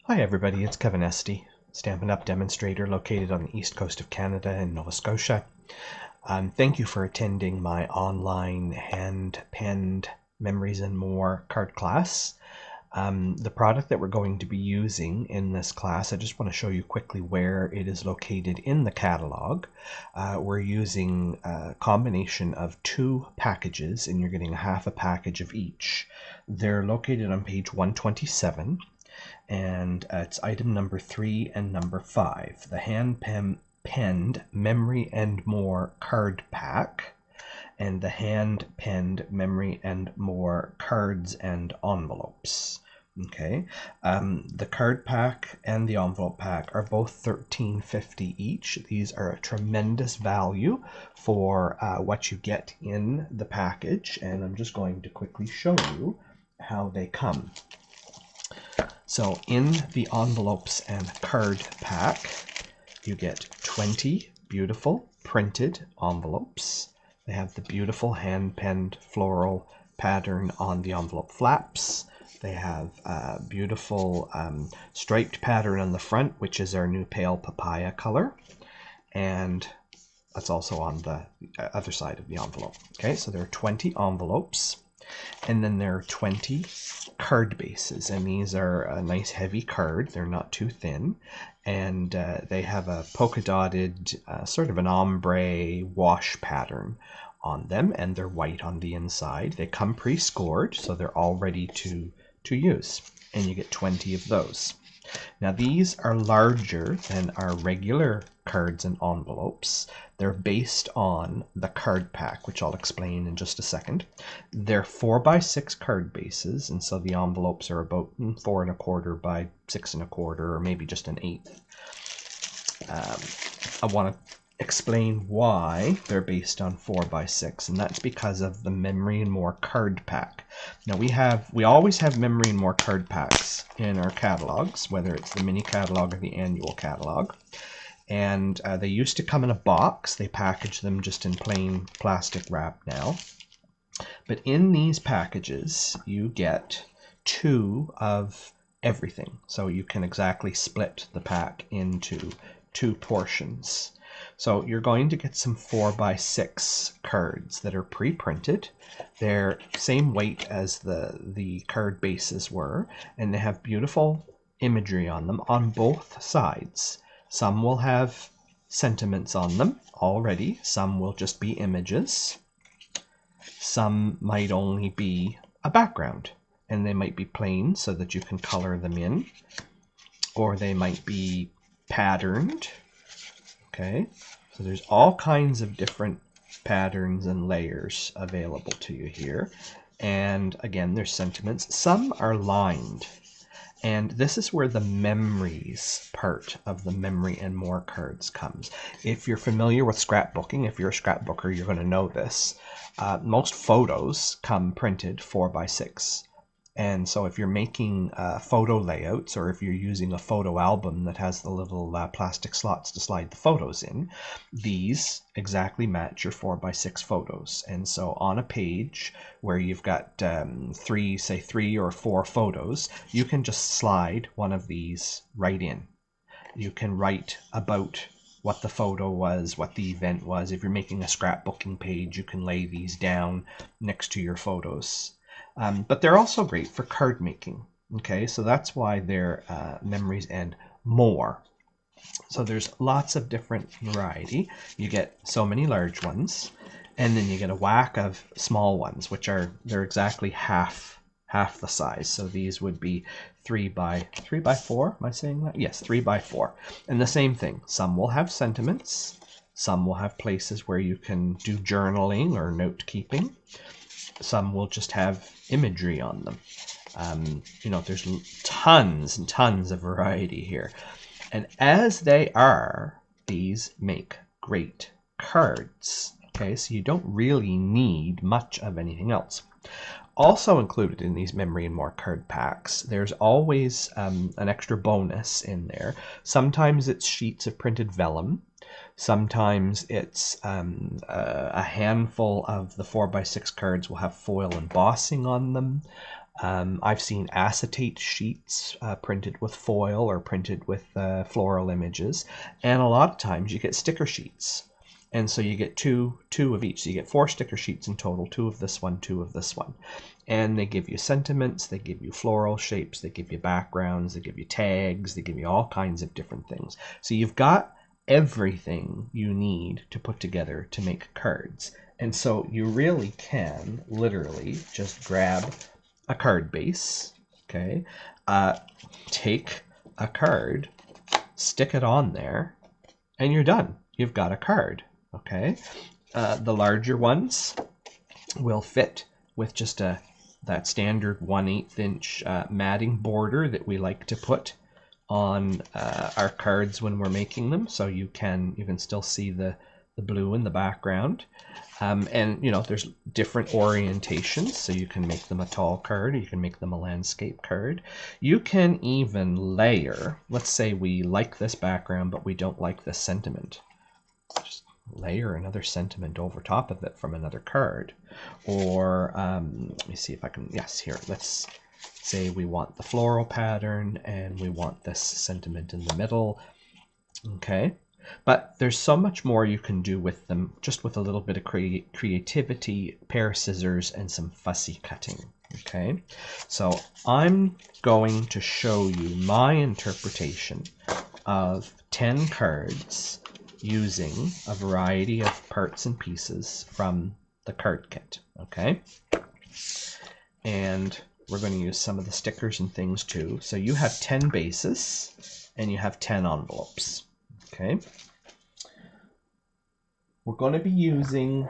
Hi everybody, it's Kevin Esty, Stampin' Up! Demonstrator located on the east coast of Canada in Nova Scotia. Thank you for attending my online hand-penned Memories and More card class. The product that we're going to be using in this class, I just want to show you quickly where it is located in the catalog. We're using a combination of two packages, and you're getting half a package of each. They're located on page 127. And it's item number 3 and number 5, the hand-penned Memory and More card pack, and the hand-penned Memory and More cards and envelopes. Okay, the card pack and the envelope pack are both $13.50 each. These are a tremendous value for what you get in the package, and I'm just going to quickly show you how they come. So in the envelopes and card pack, you get 20 beautiful printed envelopes. They have the beautiful hand-penned floral pattern on the envelope flaps. They have a beautiful striped pattern on the front, which is our new pale papaya color. And that's also on the other side of the envelope. Okay, so there are 20 envelopes. And then there are 20 card bases, and these are a nice heavy card. They're not too thin, and they have a polka dotted sort of an ombre wash pattern on them, and they're white on the inside. They come pre-scored, so they're all ready to use, and you get 20 of those. Now these are larger than our regular cards and envelopes. They're based on the card pack, which I'll explain in just a second. They're 4x6 card bases, and so the envelopes are about 4 1/4 by 6 1/4, or maybe just an eighth. I want to explain why they're based on 4x6, and that's because of the Memory and More card pack. Now we always have Memory and More card packs in our catalogs, whether it's the mini catalog or the annual catalog. And they used to come in a box. They package them just in plain plastic wrap now. But in these packages, you get 2 of everything. So you can exactly split the pack into 2 portions. So you're going to get some 4x6 cards that are pre-printed. They're same weight as the card bases were, and they have beautiful imagery on them on both sides. Some will have sentiments on them already. Some will just be images. Some might only be a background, and they might be plain so that you can color them in, or they might be patterned. Okay, so there's all kinds of different patterns and layers available to you here. And again, there's sentiments. Some are lined. And this is where the memories part of the Memory and More cards comes. If you're familiar with scrapbooking, if you're a scrapbooker, you're going to know this. Most photos come printed 4x6. And so if you're making photo layouts, or if you're using a photo album that has the little plastic slots to slide the photos in, these exactly match your 4x6 photos. And so on a page where you've got 3 or 4 photos, you can just slide one of these right in. You can write about what the photo was, what the event was. If you're making a scrapbooking page, you can lay these down next to your photos. But they're also great for card making. Okay, so that's why they're Memories and More. So there's lots of different variety. You get so many large ones, and then you get a whack of small ones, which they're exactly half the size. So these would be 3x4. Am I saying that? Yes, 3x4. And the same thing. Some will have sentiments. Some will have places where you can do journaling or note keeping. Some will just have imagery on them. There's tons and tons of variety here. And as they are, these make great cards. Okay, so you don't really need much of anything else. Also included in these Memory and More card packs, there's always an extra bonus in there. Sometimes it's sheets of printed vellum. Sometimes it's a handful of the 4x6 cards will have foil embossing on them. I've seen acetate sheets printed with foil or printed with floral images, and a lot of times you get sticker sheets. And so you get two of each. So you get 4 sticker sheets in total, 2 of this one, 2 of this one. And they give you sentiments, they give you floral shapes, they give you backgrounds, they give you tags, they give you all kinds of different things. So you've got everything you need to put together to make cards. And so you really can literally just grab a card base, okay, take a card, stick it on there, and you're done. You've got a card, okay? The larger ones will fit with just that standard 1/8 inch matting border that we like to put on our cards when we're making them, so you can still see the blue in the background. And there's different orientations, so you can make them a tall card, or you can make them a landscape card. You can even layer. Let's say we like this background, but we don't like this sentiment. Just layer another sentiment over top of it from another card. Or let me see if I can. Yes, here. Let's say we want the floral pattern, and we want this sentiment in the middle. Okay. But there's so much more you can do with them, just with a little bit of creativity, pair of scissors, and some fussy cutting. Okay, so I'm going to show you my interpretation of 10 cards using a variety of parts and pieces from the card kit. Okay, and we're going to use some of the stickers and things too. So you have 10 bases and you have 10 envelopes. Okay, we're going to be using,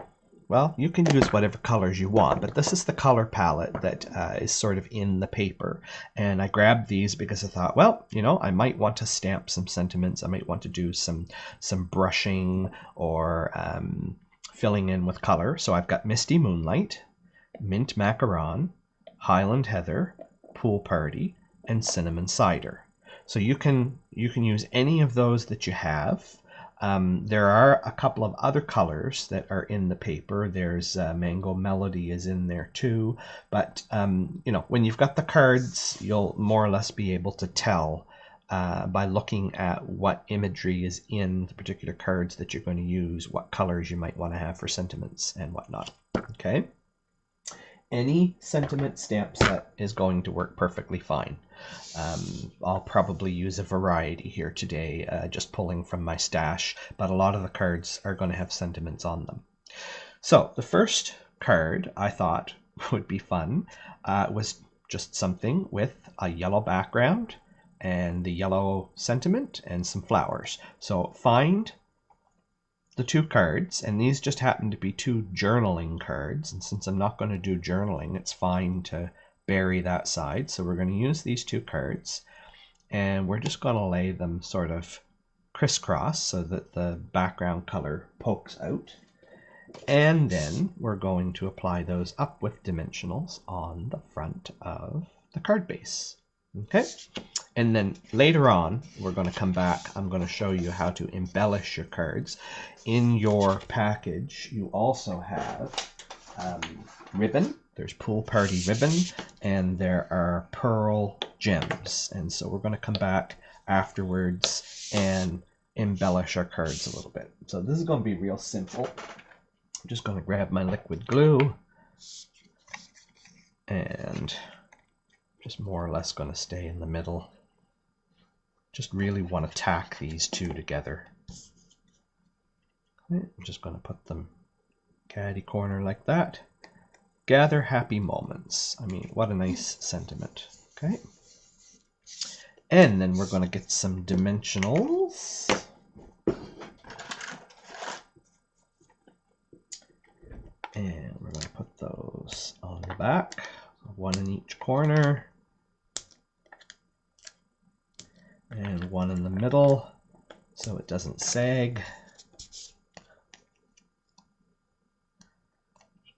well, you can use whatever colors you want, but this is the color palette that is sort of in the paper. And I grabbed these because I thought, well, I might want to stamp some sentiments. I might want to do some brushing or filling in with color. So I've got Misty Moonlight, Mint Macaron, Highland Heather, Pool Party, and Cinnamon Cider. So you can use any of those that you have. There are a couple of other colors that are in the paper. There's Mango Melody is in there too. But when you've got the cards, you'll more or less be able to tell by looking at what imagery is in the particular cards that you're going to use, what colors you might want to have for sentiments and whatnot. Okay. Any sentiment stamp set is going to work perfectly fine. I'll probably use a variety here today, just pulling from my stash, but a lot of the cards are going to have sentiments on them. So the first card I thought would be fun was just something with a yellow background and the yellow sentiment and some flowers. So find the 2 cards, and these just happen to be 2 journaling cards, and since I'm not going to do journaling, it's fine to bury that side. So we're going to use these 2 cards, and we're just going to lay them sort of crisscross so that the background color pokes out, and then we're going to apply those up with dimensionals on the front of the card base. Okay, and then later on we're going to come back. I'm going to show you how to embellish your cards. In your package you also have ribbon. There's Pool Party ribbon, and there are pearl gems, and so we're going to come back afterwards and embellish our cards a little bit. So this is going to be real simple. I'm just going to grab my liquid glue and just more or less going to stay in the middle. Just really want to tack these 2 together. Okay, I'm just going to put them caddy corner like that. Gather happy moments. I mean, what a nice sentiment. Okay. And then we're going to get some dimensionals. And we're going to put those on the back, 1 in each corner. And 1 in the middle so it doesn't sag.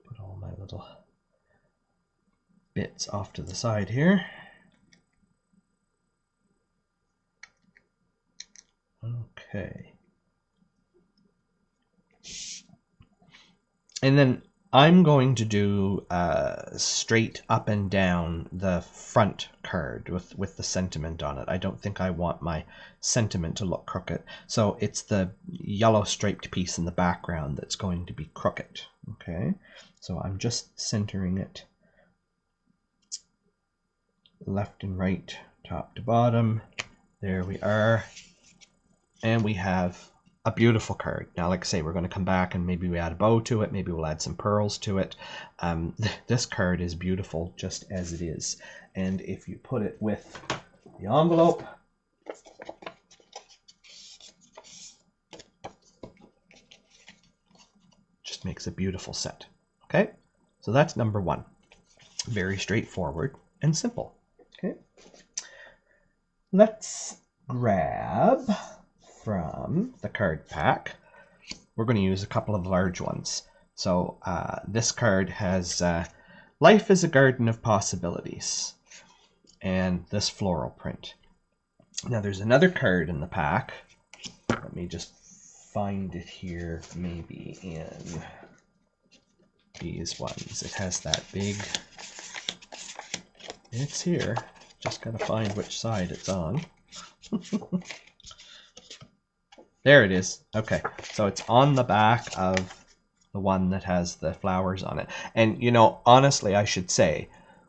Put all my little bits off to the side here. Okay. And then I'm going to do straight up and down the front card with the sentiment on it. I don't think I want my sentiment to look crooked. So it's the yellow striped piece in the background that's going to be crooked. Okay, so I'm just centering it left and right, top to bottom. There we are. And we have a beautiful card. Now, like I say, we're going to come back and maybe we add a bow to it. Maybe we'll add some pearls to it. This card is beautiful just as it is. And if you put it with the envelope, just makes a beautiful set. Okay, so that's number one. Very straightforward and simple. Okay, let's grab from the card pack. We're going to use a couple of large ones. So this card has Life is a Garden of Possibilities and this floral print. Now there's another card in the pack. Let me just find it here, maybe in these ones. It has that big, it's here. Just got to find which side it's on. There it is. Okay, so it's on the back of the one that has the flowers on it. And, you know, honestly, I should say,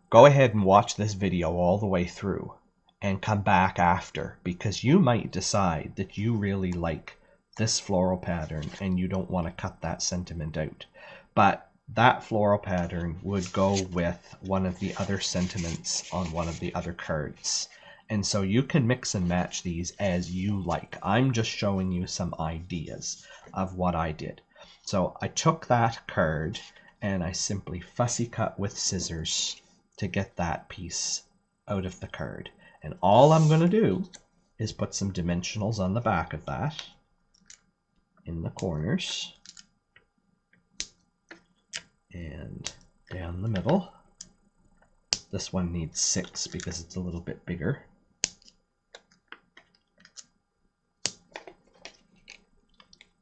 go ahead and watch this video all the way through and come back after, because you might decide that you really like this floral pattern and you don't want to cut that sentiment out. But that floral pattern would go with one of the other sentiments on one of the other cards. And so you can mix and match these as you like. I'm just showing you some ideas of what I did. So I took that card and I simply fussy cut with scissors to get that piece out of the card. And all I'm going to do is put some dimensionals on the back of that in the corners and down the middle. This one needs 6 because it's a little bit bigger.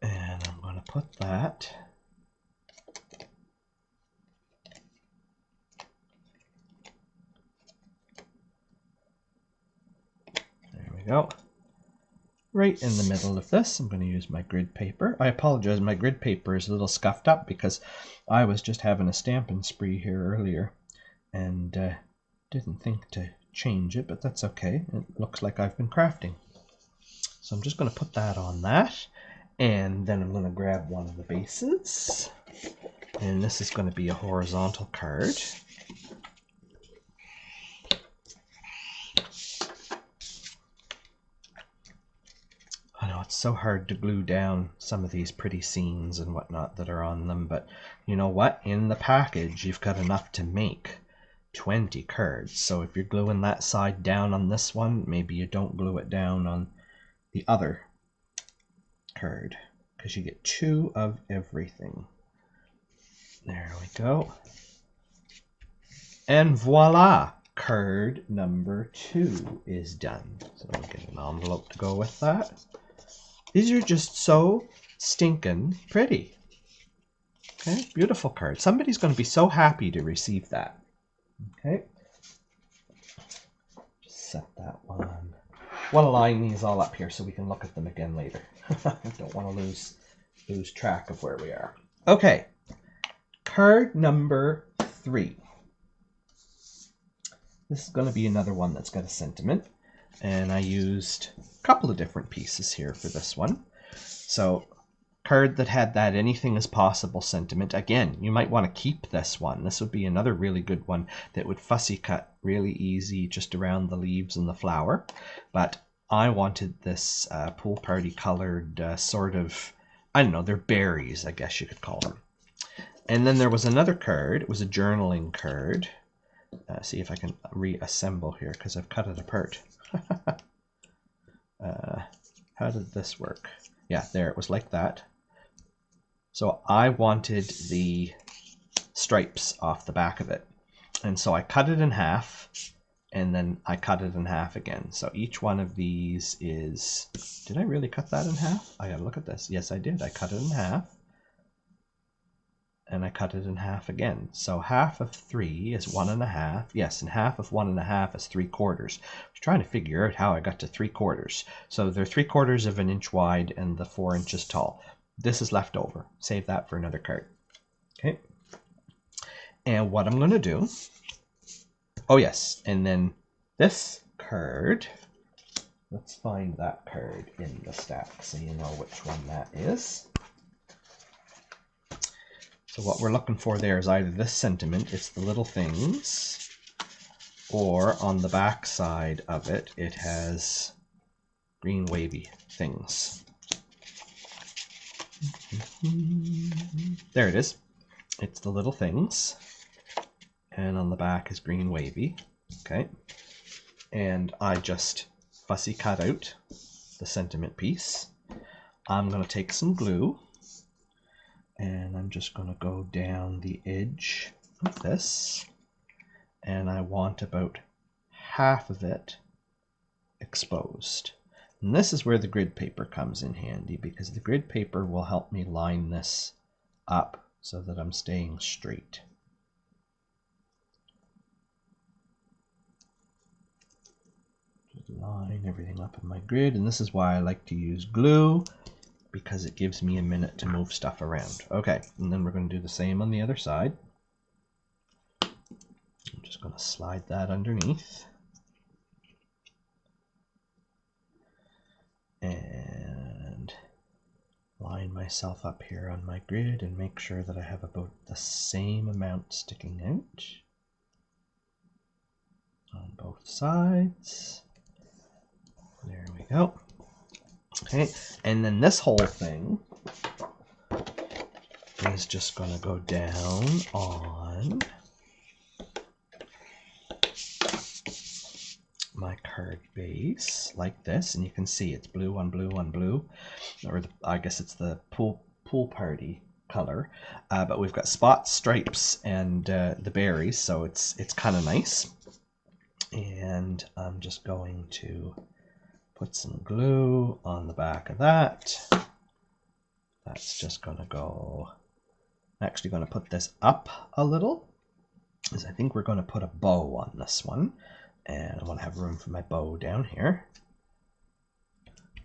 And I'm going to put that there we go, right in the middle of this. I'm going to use my grid paper. I apologize, my grid paper is a little scuffed up because I was just having a stamping spree here earlier and didn't think to change it, but that's okay. It looks like I've been crafting. So I'm just going to put that on that. And then I'm going to grab one of the bases, and this is going to be a horizontal card. I know it's so hard to glue down some of these pretty scenes and whatnot that are on them, but you know what? In the package, you've got enough to make 20 cards. So if you're gluing that side down on this one, maybe you don't glue it down on the other card, because you get 2 of everything. There we go. And voila! Card number 2 is done. So I'll get an envelope to go with that. These are just so stinking pretty. Okay, beautiful card. Somebody's going to be so happy to receive that. Okay. Just set that one. We'll line these all up here so we can look at them again later. I don't want to lose track of where we are. Okay, card number 3. This is going to be another one that's got a sentiment, and I used a couple of different pieces here for this one. So, card that had that anything is possible sentiment. Again, you might want to keep this one. This would be another really good one that would fussy cut really easy just around the leaves and the flower. But I wanted this pool party colored sort of, I don't know, they're berries, I guess you could call them. And then there was another card. It was a journaling card. See if I can reassemble here because I've cut it apart. How did this work? Yeah, there, it was like that. So I wanted the stripes off the back of it. And so I cut it in half, and then I cut it in half again. So each one of these is... Did I really cut that in half? I gotta look at this. Yes, I did. I cut it in half. and I cut it in half again. So half of 3 is 1.5. Yes, and half of 1.5 is 3/4. I was trying to figure out how I got to 3/4. So they're 3/4 of an inch wide and the 4 inches tall. This is left over. Save that for another card. Okay. And what I'm going to do, oh yes, and then this card, let's find that card in the stack so you know which one that is. So what we're looking for there is either this sentiment, it's the little things, or on the back side of it, it has green wavy things. There it is. It's the little things, and on the back is green wavy. Okay, and I just fussy cut out the sentiment piece. I'm going to take some glue, and I'm just going to go down the edge of this, and I want about half of it exposed. And this is where the grid paper comes in handy, because the grid paper will help me line this up so that I'm staying straight. Just line everything up in my grid, and this is why I like to use glue, because it gives me a minute to move stuff around. Okay, and then we're going to do the same on the other side. I'm just going to slide that underneath. And line myself up here on my grid and make sure that I have about the same amount sticking out on both sides. There we go. Okay, and then this whole thing is just going to go down on my card base like this, and you can see it's blue on blue on blue, or I guess it's the pool party color, but we've got spots, stripes, and the berries, so it's kind of nice. And I'm just going to put some glue on the back of that. That's just going to go, I'm actually going to put this up a little, because I think we're going to put a bow on this one, and I want to have room for my bow down here.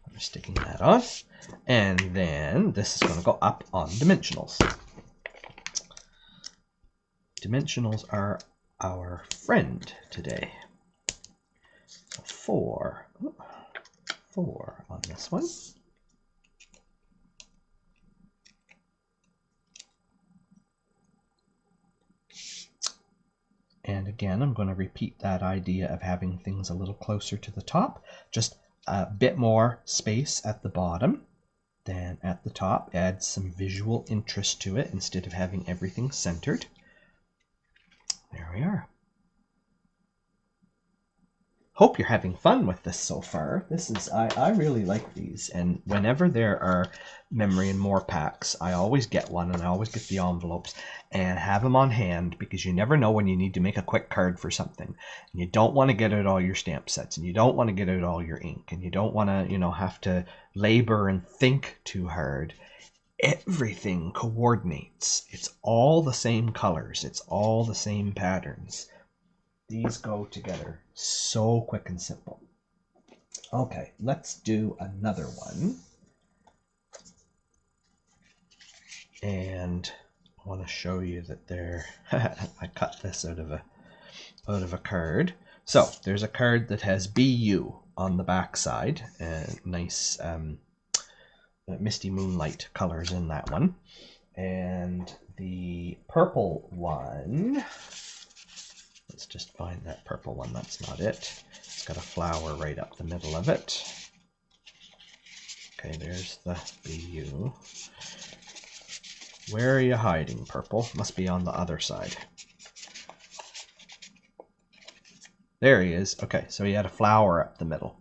I'm sticking that on, and then this is going to go up on dimensionals. Dimensionals are our friend today. So 4 on this one. And again, I'm going to repeat that idea of having things a little closer to the top. Just a bit more space at the bottom than at the top. Add some visual interest to it instead of having everything centered. There we are. Hope you're having fun with this so far. This is, I really like these, and whenever there are Memory and More packs, I always get one, and I always get the envelopes and have them on hand, because you never know when you need to make a quick card for something. And you don't want to get out all your stamp sets, and you don't want to get out all your ink, and you don't want to, have to labor and think too hard. Everything coordinates. It's all the same colors. It's all the same patterns. These go together so quick and simple. Okay, let's do another one. And I want to show you that they're I cut this out of a card. So there's a card that has BU on the back side, nice misty moonlight colors in that one. And the purple one, let's just find that purple one. That's not it. It's got a flower right up the middle of it. Okay, there's the BU. Where are you hiding, purple? Must be on the other side. There he is. Okay, so he had a flower up the middle,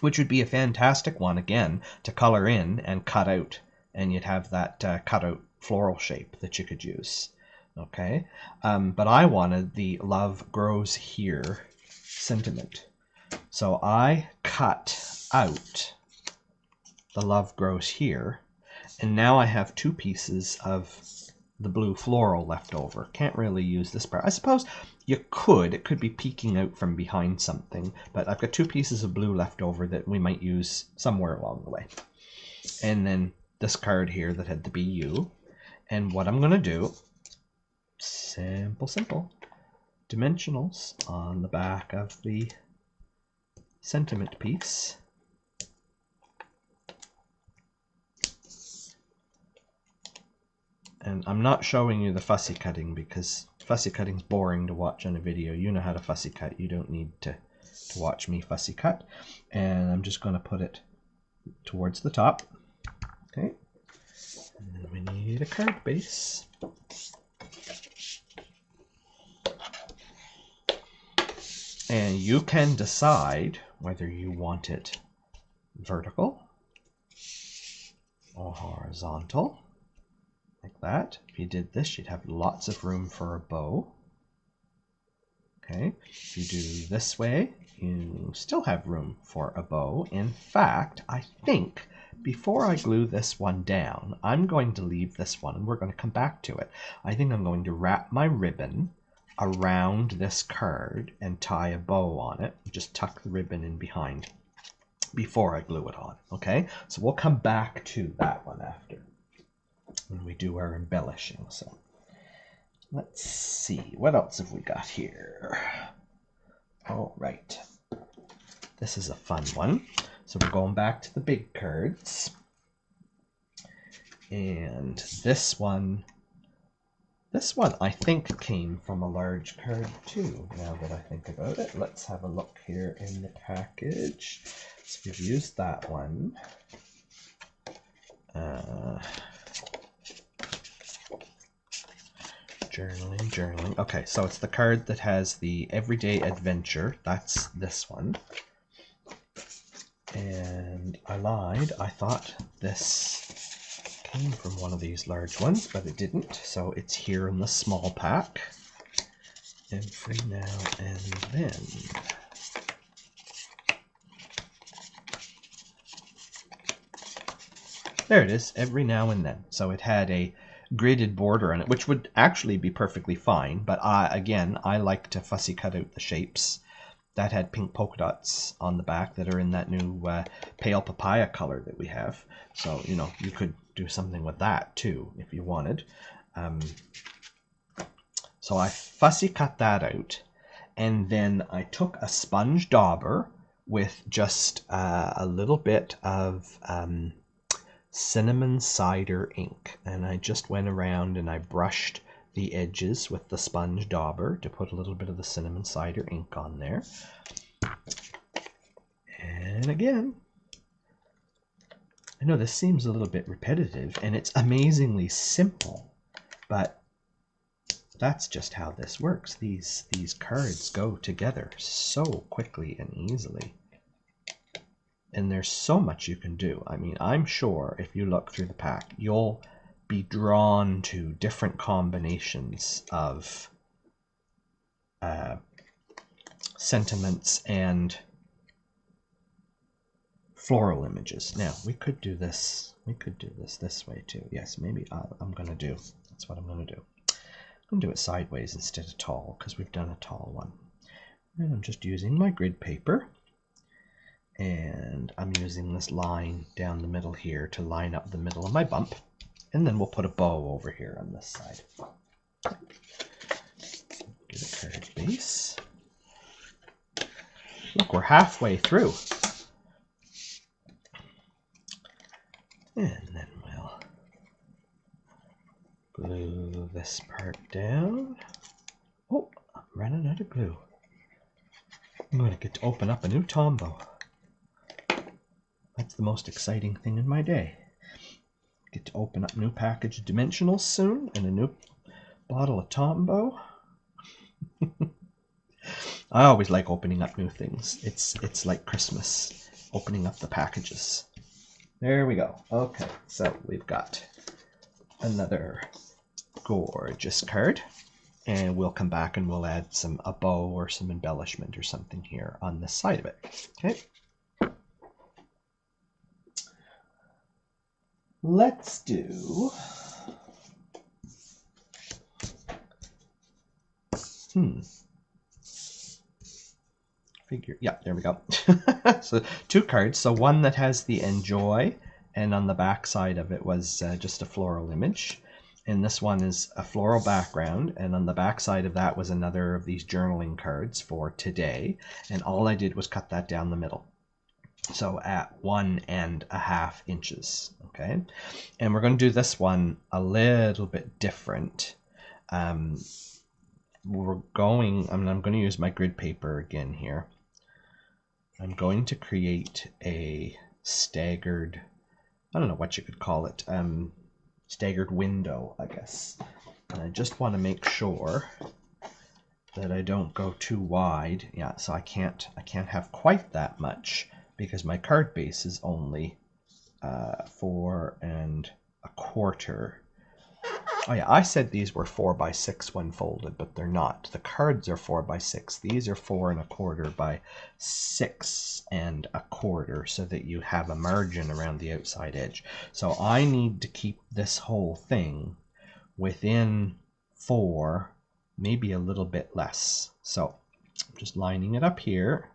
which would be a fantastic one, again, to color in and cut out. And you'd have that cut-out floral shape that you could use. Okay, but I wanted the Love Grows Here sentiment. So I cut out the Love Grows Here, and now I have two pieces of the blue floral left over. Can't really use this part. I suppose you could. It could be peeking out from behind something, but I've got 2 pieces of blue left over that we might use somewhere along the way. And then this card here that had the BU. And what I'm going to do, simple, dimensionals on the back of the sentiment piece. And I'm not showing you the fussy cutting because fussy cutting's boring to watch on a video. You know how to fussy cut. You don't need to watch me fussy cut. And I'm just going to put it towards the top. Okay. And then we need a card base. And you can decide whether you want it vertical or horizontal. Like that. If you did this, you'd have lots of room for a bow. Okay, if you do this way, you still have room for a bow. In fact, I think before I glue this one down, I'm going to leave this one and we're going to come back to it. I think I'm going to wrap my ribbon around this card and tie a bow on it. Just tuck the ribbon in behind before I glue it on. Okay, so we'll come back to that one after when we do our embellishing. So let's see, what else have we got here? All right, this is a fun one. So we're going back to the big cards, and this one I think came from a large card too, now that I think about it. Let's have a look here in the package. So we've used that one. Journaling. Okay, so it's the card that has the Everyday Adventure. That's this one. And I lied. I thought this came from one of these large ones, but it didn't. So it's here in the small pack. Every now and then. There it is, every now and then. So it had a gridded border on it, which would actually be perfectly fine, but I like to fussy cut out the shapes. That had pink polka dots on the back that are in that new pale papaya color that we have. So, you know, you could do something with that too if you wanted. So I fussy cut that out, and then I took a sponge dauber with just a little bit of cinnamon cider ink, and I just went around and I brushed the edges with the sponge dauber to put a little bit of the cinnamon cider ink on there. And again, I know this seems a little bit repetitive and it's amazingly simple, but that's just how this works. These cards go together so quickly and easily. And there's so much you can do. I mean, I'm sure if you look through the pack, you'll be drawn to different combinations of sentiments and floral images. Now, we could do this. We could do this way too. Yes, maybe I'm going to do. That's what I'm going to do. I'm going to do it sideways instead of tall because we've done a tall one. And I'm just using my grid paper. And I'm using this line down the middle here to line up the middle of my bump. And then we'll put a bow over here on this side. Get a card base. Look, we're halfway through. And then we'll glue this part down. Oh, I'm running out of glue. I'm going to get to open up a new Tombow. That's the most exciting thing in my day. Get to open up a new package of dimensionals soon and a new bottle of Tombow. I always like opening up new things. It's like Christmas, opening up the packages. There we go. Okay, so we've got another gorgeous card. And we'll come back and we'll add a bow or some embellishment or something here on this side of it. Okay. Let's do Figure, yeah, there we go. So 2 cards. So one that has the enjoy, and on the back side of it was just a floral image. And this one is a floral background, and on the back side of that was another of these journaling cards for today. And all I did was cut that down the middle. So at 1.5 inches, okay? And we're going to do this one a little bit different. I'm going to use my grid paper again here. I'm going to create a staggered, I don't know what you could call it, staggered window, I guess. And I just want to make sure that I don't go too wide. Yeah, so I can't have quite that much because my card base is only 4.25. Oh yeah, I said these were 4x6 when folded, but they're not. The cards are 4x6. These are 4.25 by 6.25, so that you have a margin around the outside edge. So I need to keep this whole thing within 4, maybe a little bit less. So I'm just lining it up here,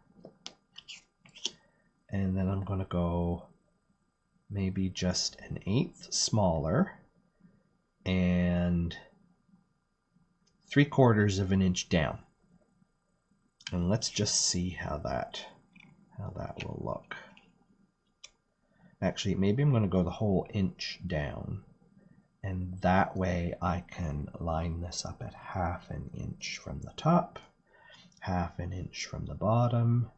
and then I'm going to go maybe just 1/8 smaller, and 3/4 of an inch down. And let's just see how that will look. Actually, maybe I'm going to go the whole inch down, and that way I can line this up at 1/2 inch from the top, 1/2 inch from the bottom.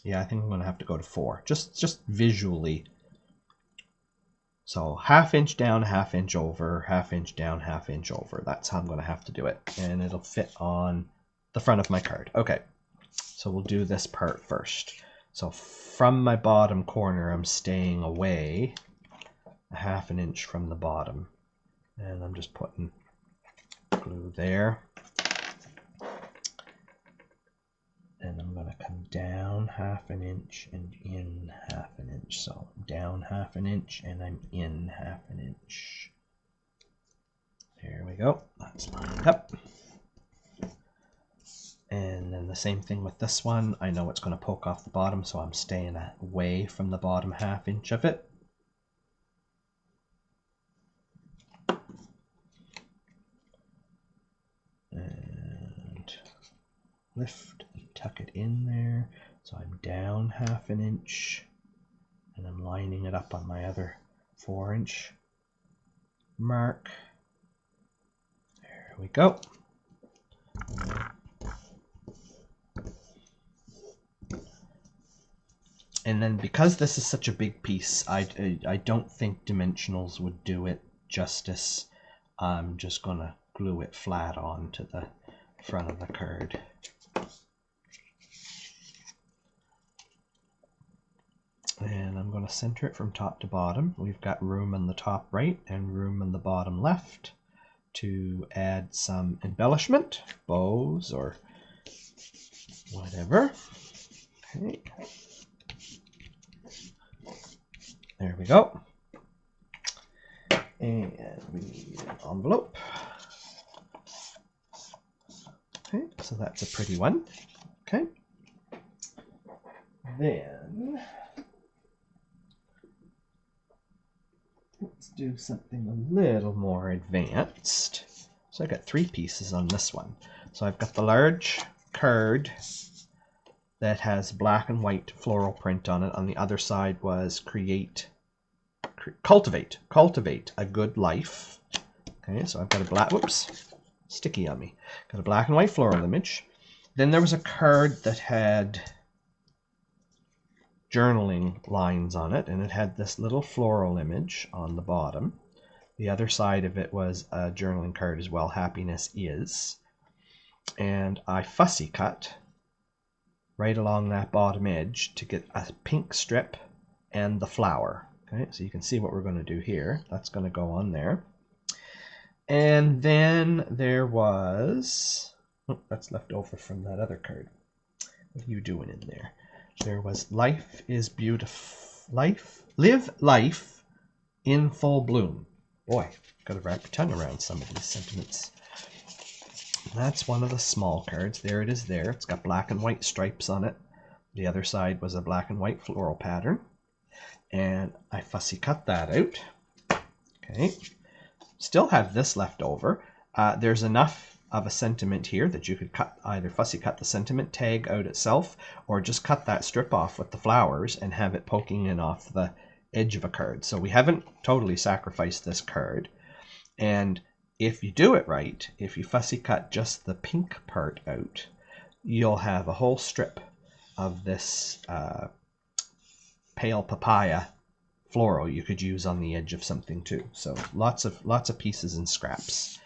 Yeah, I think I'm going to have to go to 4, just visually. So 1/2 inch down, 1/2 inch over, 1/2 inch down, 1/2 inch over. That's how I'm going to have to do it. And it'll fit on the front of my card. Okay, so we'll do this part first. So from my bottom corner, I'm staying away 1/2 inch from the bottom. And I'm just putting glue there. And I'm going to come down 1/2 inch and in 1/2 inch. So down 1/2 inch and I'm in 1/2 inch. There we go. That's lined up. And then the same thing with this one. I know it's going to poke off the bottom, so I'm staying away from the bottom 1/2 inch of it. And lift and tuck it in there. So I'm down 1/2 inch, and I'm lining it up on my other 4-inch mark. There we go. And then because this is such a big piece, I don't think dimensionals would do it justice. I'm just going to glue it flat onto the front of the card. And I'm going to center it from top to bottom. We've got room on the top right and room on the bottom left to add some embellishment, bows or whatever. Okay. There we go. And we need an envelope. Okay, so that's a pretty one. Okay. Then let's do something a little more advanced. So I got 3 pieces on this one. So I've got the large card that has black and white floral print on it. On the other side was cultivate a good life. Okay, so I've got a black, whoops, sticky on me. Got a black and white floral image. Then there was a card that had journaling lines on it, and it had this little floral image on the bottom. The other side of it was a journaling card as well, happiness is. And I fussy cut right along that bottom edge to get a pink strip and the flower. Okay, so you can see what we're going to do here. That's going to go on there. And then there was, oh, that's left over from that other card. What are you doing in there? There was life is beautiful. Live life in full bloom. Boy, got to wrap your tongue around some of these sentiments. That's one of the small cards. There it is there. It's got black and white stripes on it. The other side was a black and white floral pattern. And I fussy cut that out. Okay. Still have this left over. There's enough of a sentiment here that you could cut, either fussy cut the sentiment tag out itself, or just cut that strip off with the flowers and have it poking in off the edge of a card. So we haven't totally sacrificed this card. And if you do it right, if you fussy cut just the pink part out, you'll have a whole strip of this pale papaya floral you could use on the edge of something too. So lots of pieces and scraps.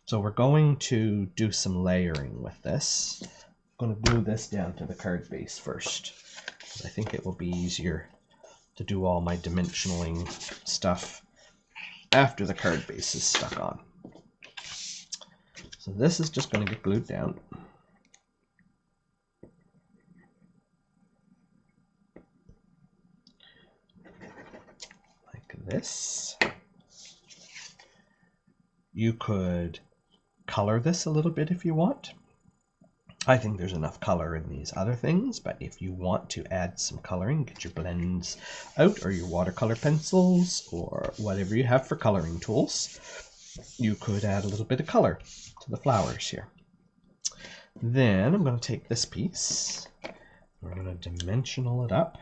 So we're going to do some layering with this. I'm going to glue this down to the card base first. I think it will be easier to do all my dimensionaling stuff after the card base is stuck on. So this is just going to get glued down. Like this. You could color this a little bit if you want. I think there's enough color in these other things, but if you want to add some coloring, get your blends out or your watercolor pencils or whatever you have for coloring tools. You could add a little bit of color to the flowers here. Then I'm going to take this piece, we're going to dimensional it up.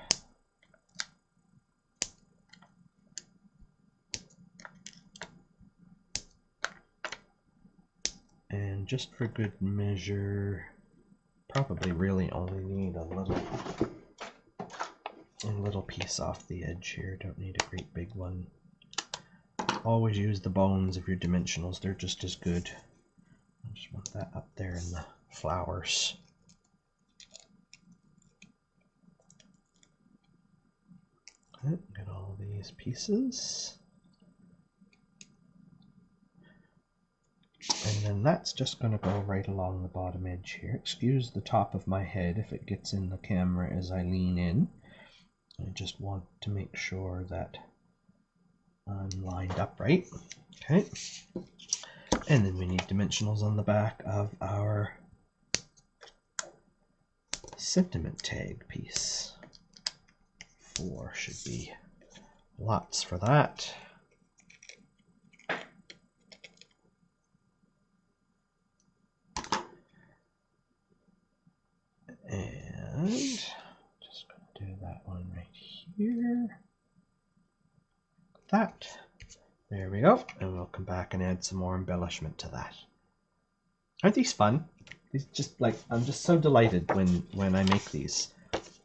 And just for good measure, probably really only need a little piece off the edge here. Don't need a great big one. Always use the bones of your dimensionals. They're just as good. I just want that up there in the flowers. Okay, get all these pieces. And then that's just going to go right along the bottom edge here. Excuse the top of my head if it gets in the camera as I lean in. I just want to make sure that I'm lined up right. Okay. And then we need dimensionals on the back of our sentiment tag piece. 4 should be lots for that. And just going to do that one right here. That. There we go. And we'll come back and add some more embellishment to that. Aren't these fun? These just like, I'm just so delighted when I make these.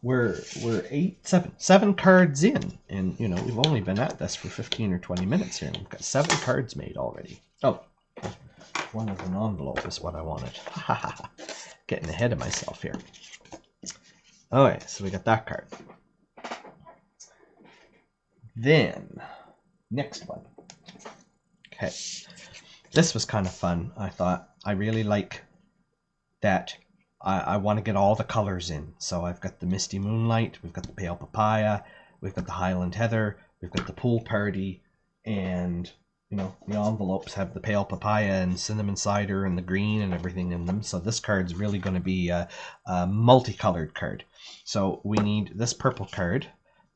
We're seven cards in, and you know, we've only been at this for 15 or 20 minutes here, and we've got 7 cards made already. Oh, one of an envelope is what I wanted. Getting ahead of myself here. Alright, so we got that card. Then, next one. Okay, this was kind of fun. I thought I really like that. I want to get all the colors in. So I've got the Misty Moonlight, we've got the Pale Papaya, we've got the Highland Heather, we've got the Pool Party, and you know, the envelopes have the Pale Papaya and Cinnamon Cider and the green and everything in them. So this card's really going to be a multicolored card. So we need this purple card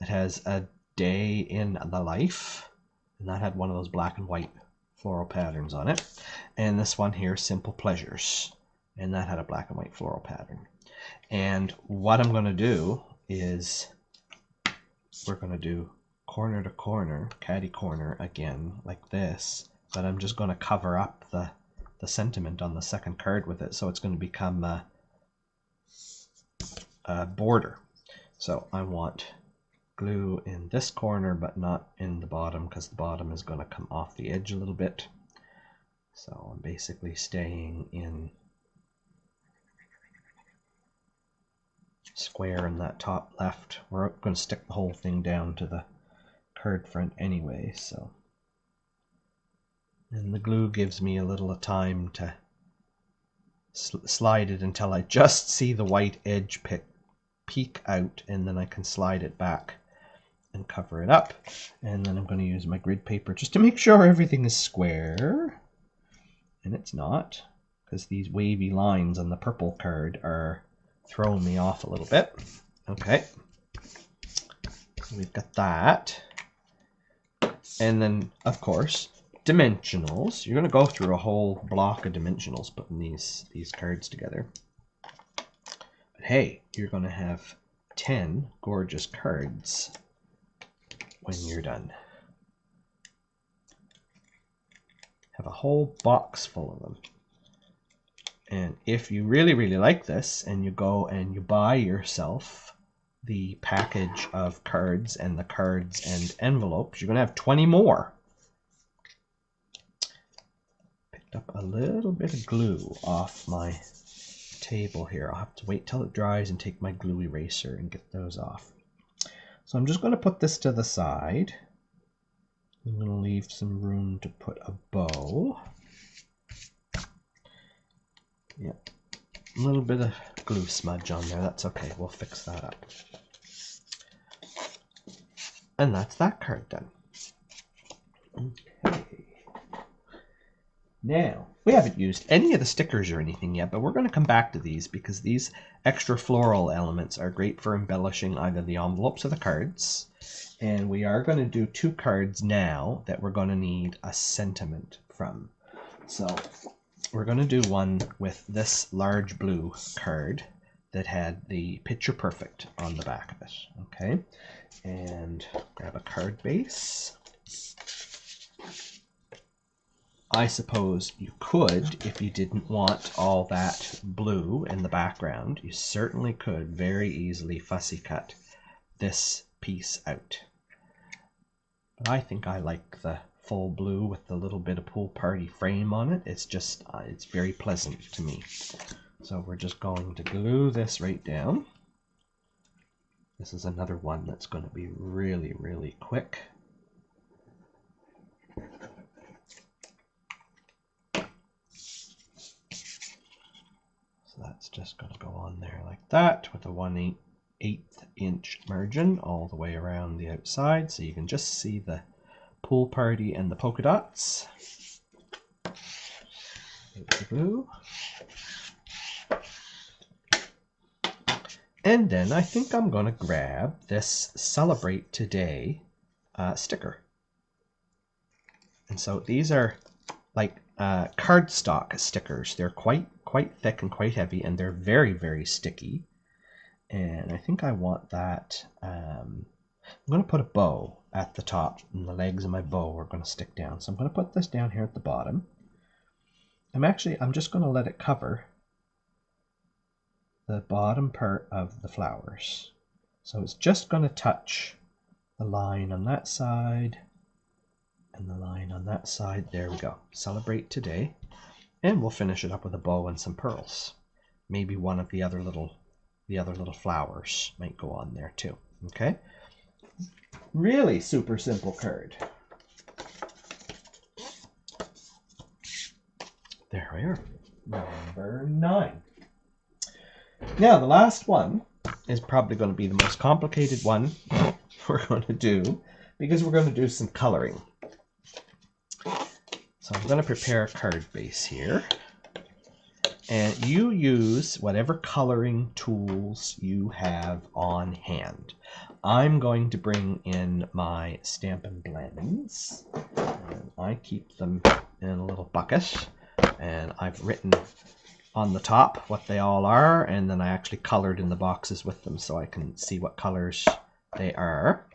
that has a day in the life, and that had one of those black and white floral patterns on it. And this one here, Simple Pleasures, and that had a black and white floral pattern. And what I'm going to do is we're going to do corner to corner, catty corner again, like this, but I'm just going to cover up the sentiment on the second card with it, so it's going to become a border. So I want glue in this corner, but not in the bottom, because the bottom is going to come off the edge a little bit. So I'm basically staying in square in that top left. We're going to stick the whole thing down to the card front anyway, so. And the glue gives me a little time to slide it until I just see the white edge peek out, and then I can slide it back and cover it up. And then I'm going to use my grid paper just to make sure everything is square. And it's not, because these wavy lines on the purple card are throwing me off a little bit. Okay, so we've got that. And then, of course, dimensionals. You're going to go through a whole block of dimensionals putting these cards together. But hey, you're going to have 10 gorgeous cards when you're done. Have a whole box full of them. And if you really, really like this and you go and you buy yourself the package of cards and the cards and envelopes, you're going to have 20 more. Picked up a little bit of glue off my table here. I'll have to wait till it dries and take my glue eraser and get those off. So I'm just going to put this to the side. I'm going to leave some room to put a bow. Yep, a little bit of glue smudge on there. That's okay. We'll fix that up. And that's that card done. Okay. Now, we haven't used any of the stickers or anything yet, but we're going to come back to these because these extra floral elements are great for embellishing either the envelopes or the cards. And we are going to do 2 cards now that we're going to need a sentiment from. So we're going to do one with this large blue card that had the picture perfect on the back of it. Okay, and grab a card base. I suppose you could, if you didn't want all that blue in the background, you certainly could very easily fussy cut this piece out. But I think I like the full blue with the little bit of pool party frame on it. It's just, it's very pleasant to me. So we're just going to glue this right down. This is another one that's going to be really, really quick. So that's just going to go on there like that with a 1/8 inch margin all the way around the outside, so you can just see the pool party and the polka dots. There's the glue. And then I think I'm going to grab this Celebrate Today sticker. And so these are like cardstock stickers. They're quite thick and quite heavy, and they're very, very sticky. And I think I want that. I'm going to put a bow at the top, and the legs of my bow are going to stick down. So I'm going to put this down here at the bottom. I'm just going to let it cover the bottom part of the flowers. So it's just going to touch the line on that side and the line on that side. There we go. Celebrate Today. And we'll finish it up with a bow and some pearls. Maybe one of the other little flowers might go on there too. Okay? Really super simple card. There we are. Number 9. Now, the last one is probably going to be the most complicated one we're going to do, because we're going to do some coloring. So I'm going to prepare a card base here. And you use whatever coloring tools you have on hand. I'm going to bring in my Stampin' Blends. And I keep them in a little bucket. And I've written on the top what they all are, and then I actually colored in the boxes with them so I can see what colors they are.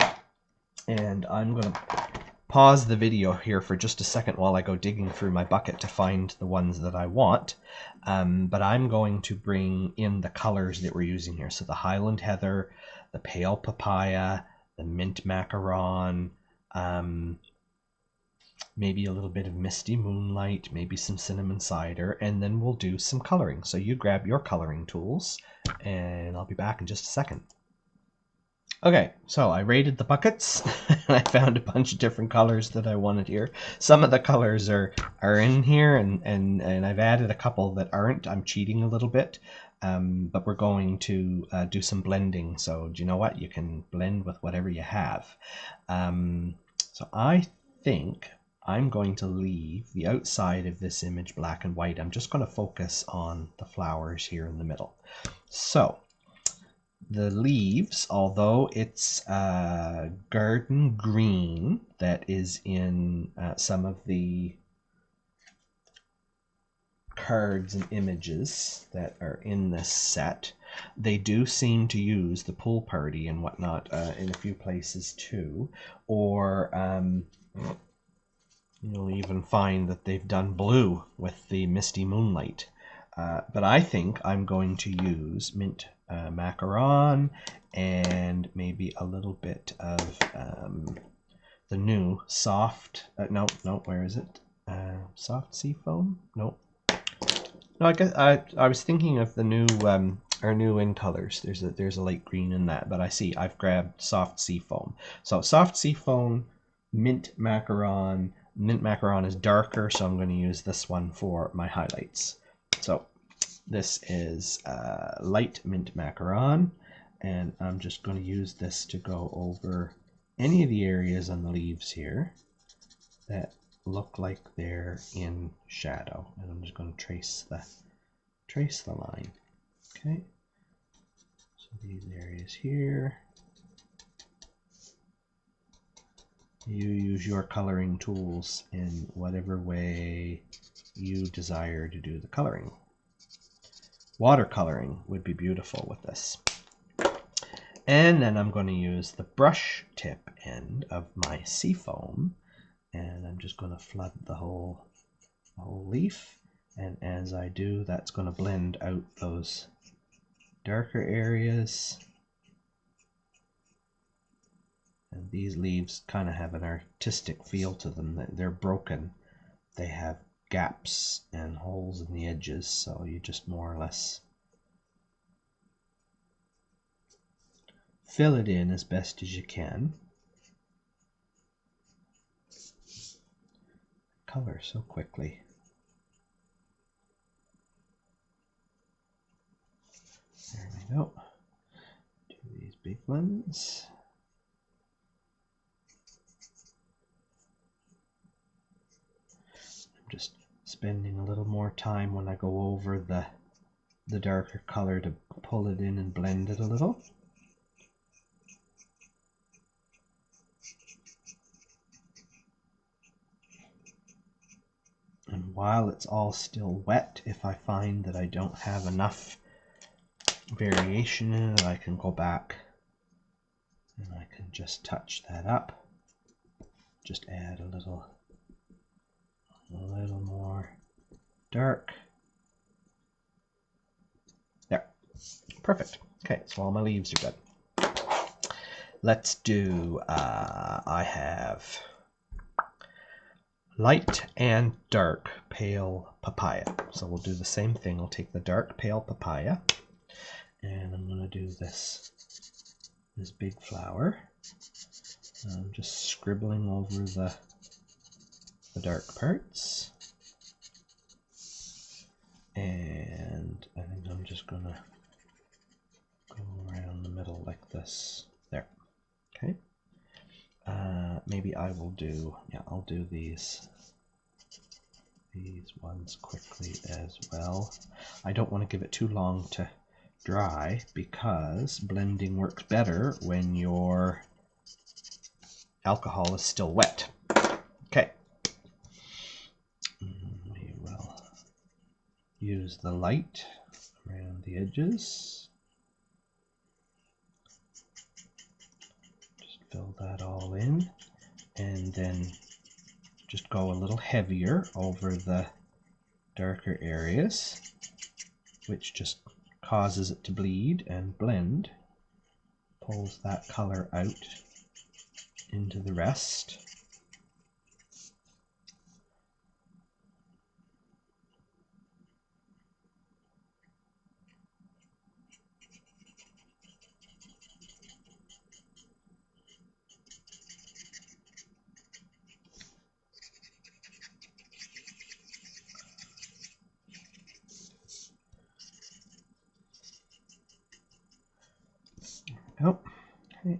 And I'm going to pause the video here for just a second while I go digging through my bucket to find the ones that I want. But I'm going to bring in the colors that we're using here. So the Highland Heather, the Pale Papaya, the Mint Macaron, maybe a little bit of Misty Moonlight, maybe some Cinnamon Cider, and then we'll do some coloring. So you grab your coloring tools, and I'll be back in just a second. Okay, so I raided the buckets, and I found a bunch of different colors that I wanted here. Some of the colors are in here, and I've added a couple that aren't. I'm cheating a little bit. but we're going to do some blending. So do you know what? You can blend with whatever you have. So I think I'm going to leave the outside of this image black and white. I'm just going to focus on the flowers here in the middle. So the leaves, although it's garden green that is in some of the cards and images that are in this set, they do seem to use the pool party and whatnot in a few places too, or you'll even find that they've done blue with the misty moonlight. But I think I'm going to use mint macaron and maybe a little bit of the new soft, no, where is it? Soft sea foam? No. No, I guess I was thinking of the new our new in colors. There's a light green in that, but I see I've grabbed soft sea foam. So soft sea foam, mint macaron. Mint macaron is darker, so I'm going to use this one for my highlights. So this is light mint macaron, and I'm just going to use this to go over any of the areas on the leaves here that look like they're in shadow, and I'm just going to trace the line. Okay, so these areas here, you use your coloring tools in whatever way you desire to do the coloring. Watercoloring would be beautiful with this. And then I'm going to use the brush tip end of my seafoam, and I'm just going to flood the whole leaf. And as I do, that's going to blend out those darker areas. And these leaves kind of have an artistic feel to them. They're broken. They have gaps and holes in the edges, so you just more or less fill it in as best as you can. Color so quickly. There we go. Do these big ones. I'm just spending a little more time when I go over the darker color to pull it in and blend it a little. And while it's all still wet, if I find that I don't have enough variation in it, I can go back and I can just touch that up. Just add a little more dark. There. Perfect. Okay, so all my leaves are good. Let's do, I have light and dark pale papaya. So we'll do the same thing. I'll take the dark pale papaya and I'm going to do this big flower. I'm just scribbling over the dark parts. And I think I'm just going to go around the middle like this. There. Okay. Maybe I will do, I'll do these ones quickly as well. I don't want to give it too long to dry because blending works better when your alcohol is still wet. Okay. We will use the light around the edges. Just fill that all in, and then just go a little heavier over the darker areas, which just causes it to bleed and blend, pulls that color out into the rest. go. Okay.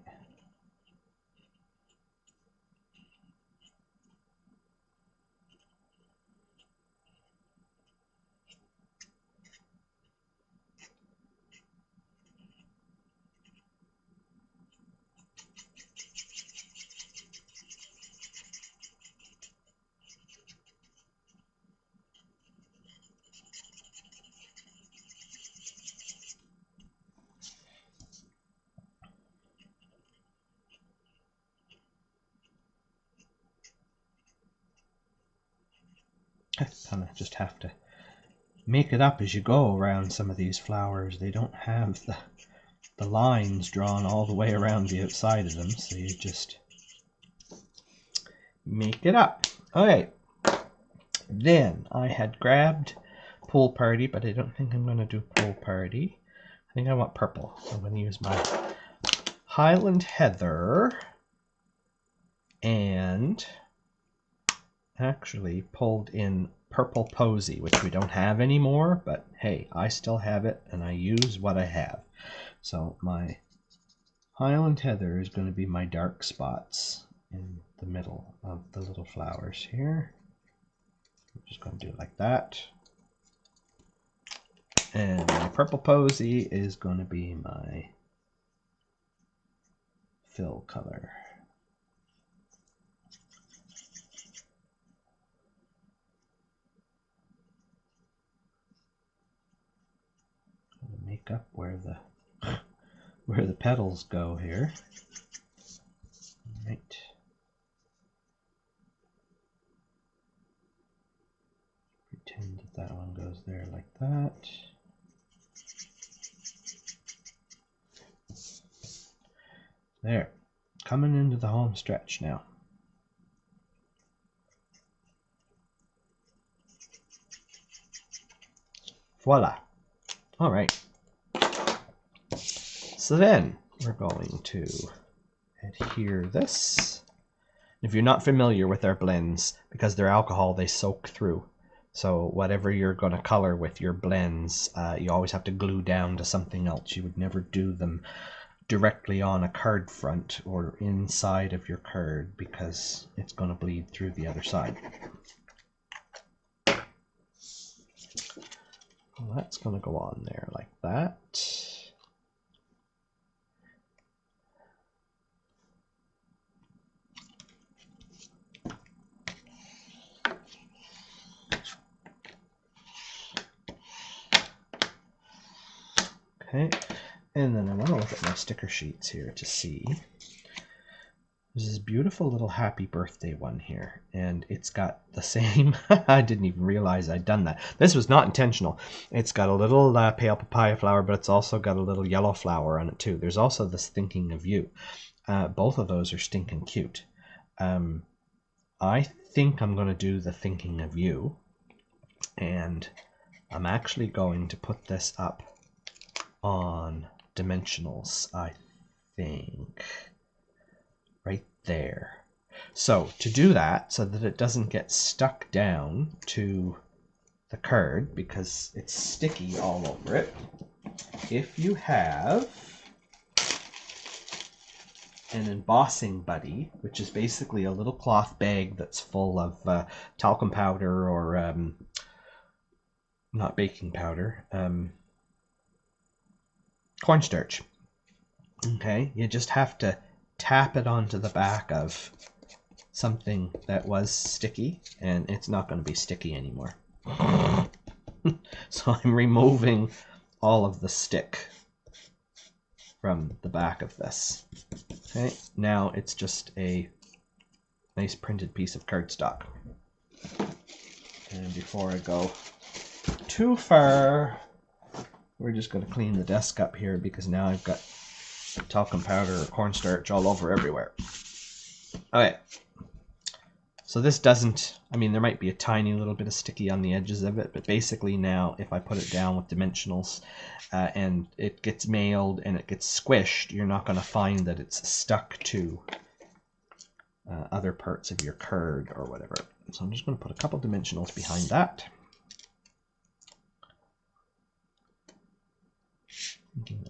Kind of just have to make it up as you go around some of these flowers. They don't have the lines drawn all the way around the outside of them, so you just make it up. Okay, then I had grabbed Pool Party, but I don't think I'm going to do Pool Party. I think I want purple, so I'm going to use my Highland Heather and actually pulled in Purple Posy, which we don't have anymore, but hey, I still have it and I use what I have. So my Highland Heather is going to be my dark spots in the middle of the little flowers here. I'm just going to do it like that. And my Purple Posy is going to be my fill color. Make up where the petals go here. Right. Pretend that one goes there like that. There. Coming into the home stretch now. Voila. All right. So then we're going to adhere this. If you're not familiar with our blends, because they're alcohol, they soak through. So whatever you're going to color with your blends, you always have to glue down to something else. You would never do them directly on a card front or inside of your card because it's going to bleed through the other side. Well, that's going to go on there like that. Okay, and then I want to look at my sticker sheets here to see. There's this beautiful little happy birthday one here, and it's got the same, I didn't even realize I'd done that. This was not intentional. It's got a little pale papaya flower, but it's also got a little yellow flower on it too. There's also this Thinking of You. Both of those are stinking cute. I think I'm going to do the Thinking of You, and I'm actually going to put this up on dimensionals, I think, right there. So to do that, so that it doesn't get stuck down to the card because it's sticky all over it, if you have an embossing buddy, which is basically a little cloth bag that's full of talcum powder or not baking powder, cornstarch. Okay, you just have to tap it onto the back of something that was sticky, and it's not going to be sticky anymore. So I'm removing all of the stick from the back of this. Okay, now it's just a nice printed piece of cardstock. And before I go too far, we're just going to clean the desk up here because now I've got talcum powder or cornstarch all over everywhere. Okay, so this doesn't, I mean, there might be a tiny little bit of sticky on the edges of it, but basically now if I put it down with dimensionals and it gets mailed and it gets squished, you're not going to find that it's stuck to other parts of your card or whatever. So I'm just going to put a couple dimensionals behind that.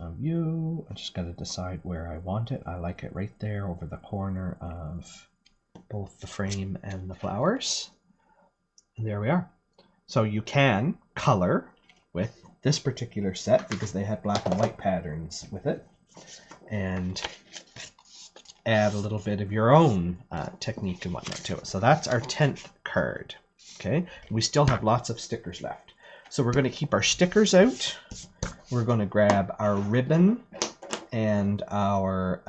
Of you. I just got to decide where I want it. I like it right there over the corner of both the frame and the flowers. And there we are. So you can color with this particular set because they have black and white patterns with it, and add a little bit of your own technique and whatnot to it. So that's our 10th card. Okay, we still have lots of stickers left. So we're going to keep our stickers out. We're going to grab our ribbon and our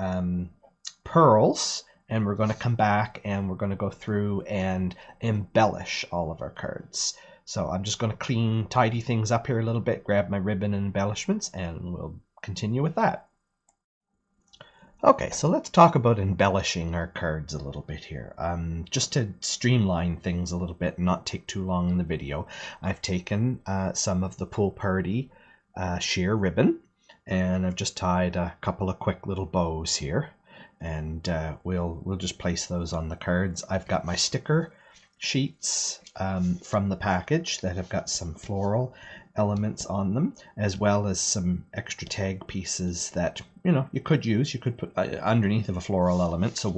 pearls, and we're going to come back and we're going to go through and embellish all of our cards. So I'm just going to tidy things up here a little bit, grab my ribbon and embellishments, and we'll continue with that. Okay, so let's talk about embellishing our cards a little bit here. Just to streamline things a little bit and not take too long in the video, I've taken some of the Pool Party sheer ribbon, and I've just tied a couple of quick little bows here, and we'll just place those on the cards. I've got my sticker sheets from the package that have got some floral elements on them, as well as some extra tag pieces that you could use. You could put underneath of a floral element. So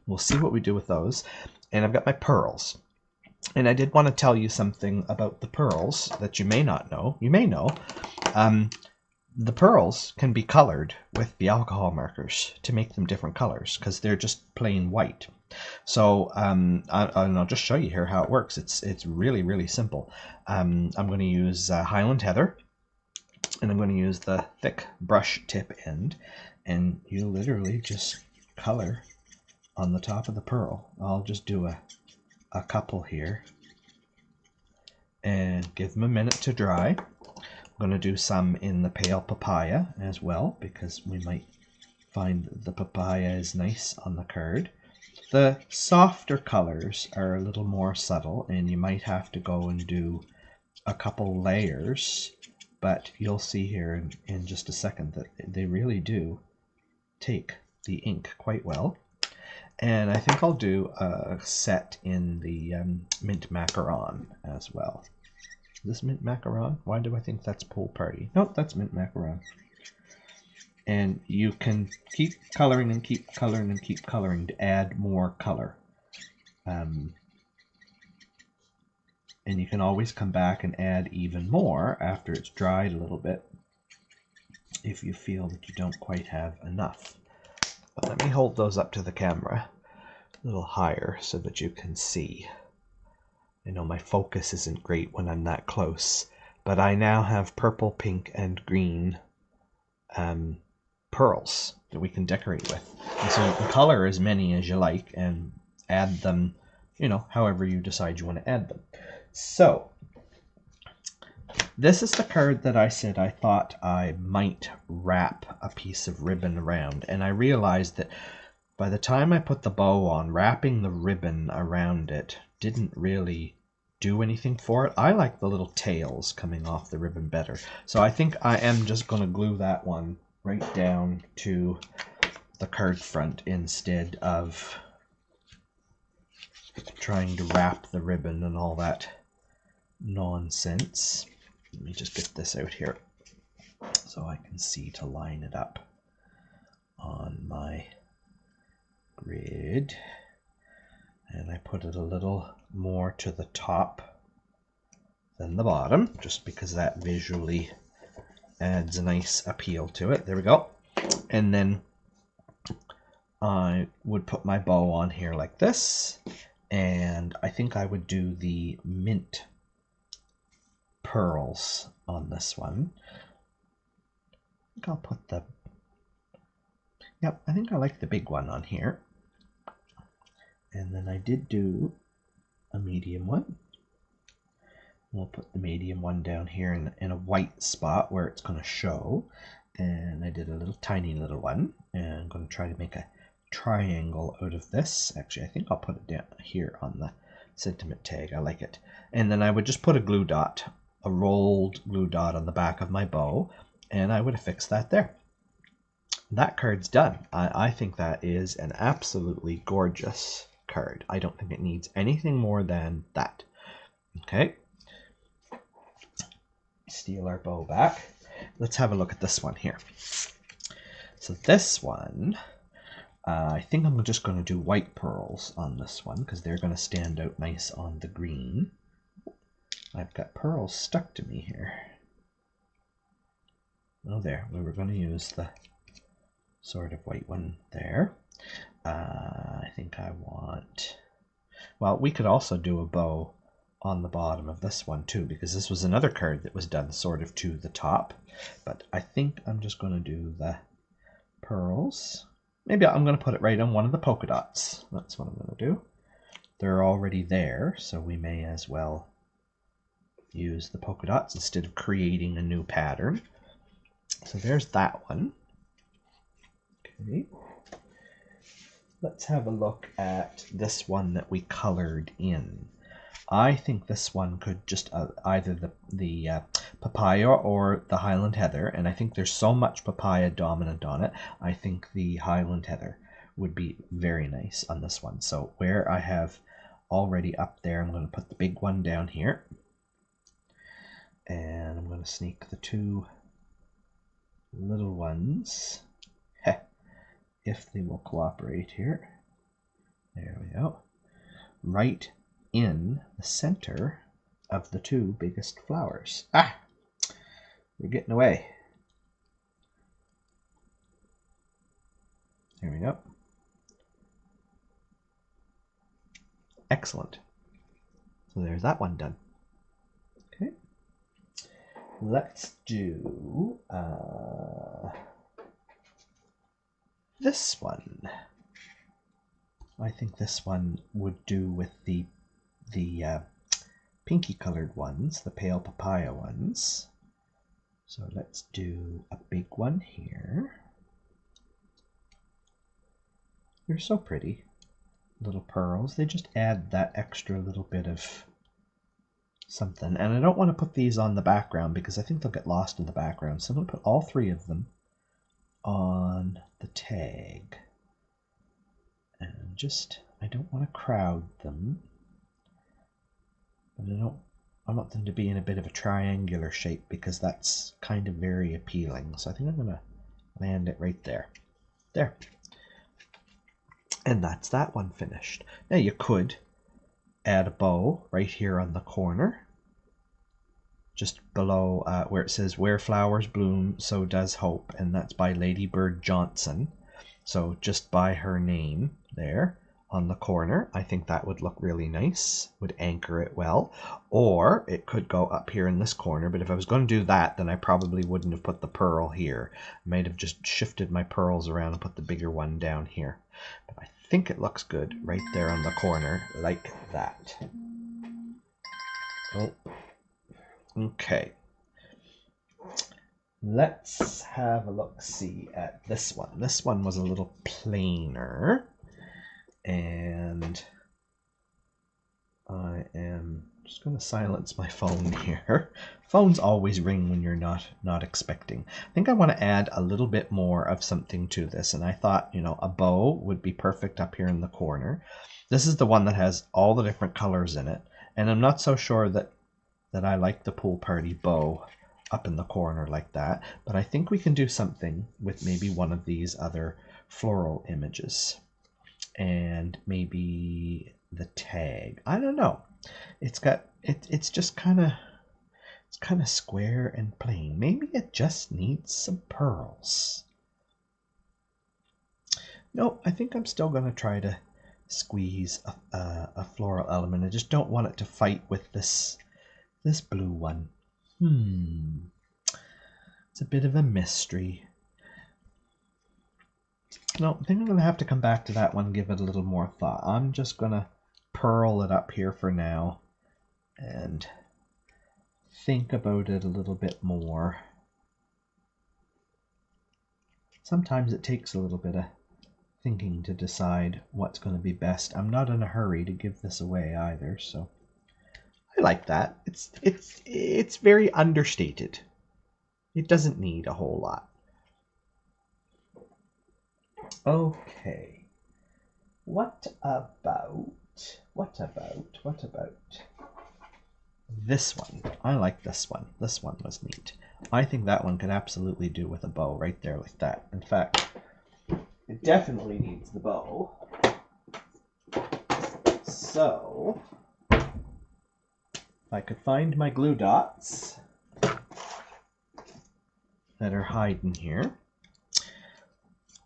we'll see what we do with those. And I've got my pearls. And I did want to tell you something about the pearls that you may not know. You may know. The pearls can be colored with the alcohol markers to make them different colors because they're just plain white. So I'll just show you here how it works. It's really, really simple. I'm going to use Highland Heather, and I'm going to use the thick brush tip end, and you literally just color on the top of the pearl. I'll just do a couple here and give them a minute to dry. I'm going to do some in the pale papaya as well because we might find the papaya is nice on the card. The softer colors are a little more subtle, and you might have to go and do a couple layers, but you'll see here in just a second that they really do take the ink quite well. And I think I'll do a set in the mint macaron as well. Is this mint macaron? Why do I think that's Pool Party? Nope, that's mint macaron. And you can keep coloring and keep coloring and keep coloring to add more color. And you can always come back and add even more after it's dried a little bit if you feel that you don't quite have enough. But let me hold those up to the camera a little higher so that you can see. I know my focus isn't great when I'm that close, but I now have purple, pink, and green pearls that we can decorate with. And so you can color as many as you like and add them, however you decide you want to add them. So this is the card that I said I thought I might wrap a piece of ribbon around, and I realized that by the time I put the bow on, wrapping the ribbon around it didn't really do anything for it. I like the little tails coming off the ribbon better. So I think I am just going to glue that one right down to the card front instead of trying to wrap the ribbon and all that nonsense. Let me just get this out here so I can see to line it up on my grid. And I put it a little more to the top than the bottom, just because that visually adds a nice appeal to it. There we go. And then I would put my bow on here like this, and I think I would do the mint pearls on this one. I think I'll put the, I think I like the big one on here. And then I did do a medium one. We'll put the medium one down here in a white spot where it's going to show. And I did a little tiny little one. And I'm going to try to make a triangle out of this. Actually, I think I'll put it down here on the sentiment tag. I like it. And then I would just put a glue dot, a rolled glue dot on the back of my bow. And I would affix that there. That card's done. I think that is an absolutely gorgeous card. I don't think it needs anything more than that. Okay. Steal our bow back. let's have a look at this one here. So this one, I think I'm just going to do white pearls on this one because they're going to stand out nice on the green. I've got pearls stuck to me here. Oh, there. We were going to use the sort of white one there. I think I want... Well, we could also do a bow on the bottom of this one too, because this was another card that was done sort of to the top. But I think I'm just going to do the pearls. Maybe I'm going to put it right on one of the polka dots. That's what I'm going to do. They're already there, so we may as well use the polka dots instead of creating a new pattern. So there's that one. Okay. Let's have a look at this one that we colored in. I think this one could just either the papaya or the Highland Heather, and I think there's so much papaya dominant on it, I think the Highland Heather would be very nice on this one. So where I have already up there, I'm going to put the big one down here, and I'm going to sneak the two little ones, if they will cooperate here. There we go. Right in the center of the two biggest flowers. Ah! They're getting away. There we go. Excellent. So there's that one done. Okay. Let's do this one. I think this one would do with the pinky colored ones, the pale papaya ones. So let's do a big one here. They're so pretty. Little pearls. They just add that extra little bit of something. And I don't want to put these on the background because I think they'll get lost in the background. So I'm going to put all three of them on the tag. And just, I don't want to crowd them. But I want them to be in a bit of a triangular shape because that's kind of very appealing. So I think I'm going to land it right there. There. And that's that one finished. Now you could add a bow right here on the corner, just below where it says "Where flowers bloom, so does hope," and that's by Lady Bird Johnson. So just by her name there on the corner, I think that would look really nice, would anchor it well. Or it could go up here in this corner, but if I was going to do that, then I probably wouldn't have put the pearl here. I might have just shifted my pearls around and put the bigger one down here. But I think it looks good right there on the corner, like that. Oh. Okay. Let's have a look-see at this one. This one was a little plainer, and I am just going to silence my phone here. Phones always ring when you're not expecting. I think I want to add a little bit more of something to this, and I thought, you know, a bow would be perfect up here in the corner. This is the one that has all the different colors in it, and I'm not so sure that I like the pool party bow up in the corner like that, but I think we can do something with maybe one of these other floral images and maybe the tag. I don't know. It's just kind of square and plain. Maybe it just needs some pearls. No, I think I'm still going to try to squeeze a floral element. I just don't want it to fight with this blue one. It's a bit of a mystery. No, I think I'm going to have to come back to that one, give it a little more thought. I'm just going to pearl it up here for now and think about it a little bit more. Sometimes it takes a little bit of thinking to decide what's going to be best. I'm not in a hurry to give this away either, so I like that. It's very understated. It doesn't need a whole lot. Okay. What about this one. I like this one. This one was neat. I think that one could absolutely do with a bow right there like that. In fact, it definitely needs the bow. So, if I could find my glue dots that are hiding here,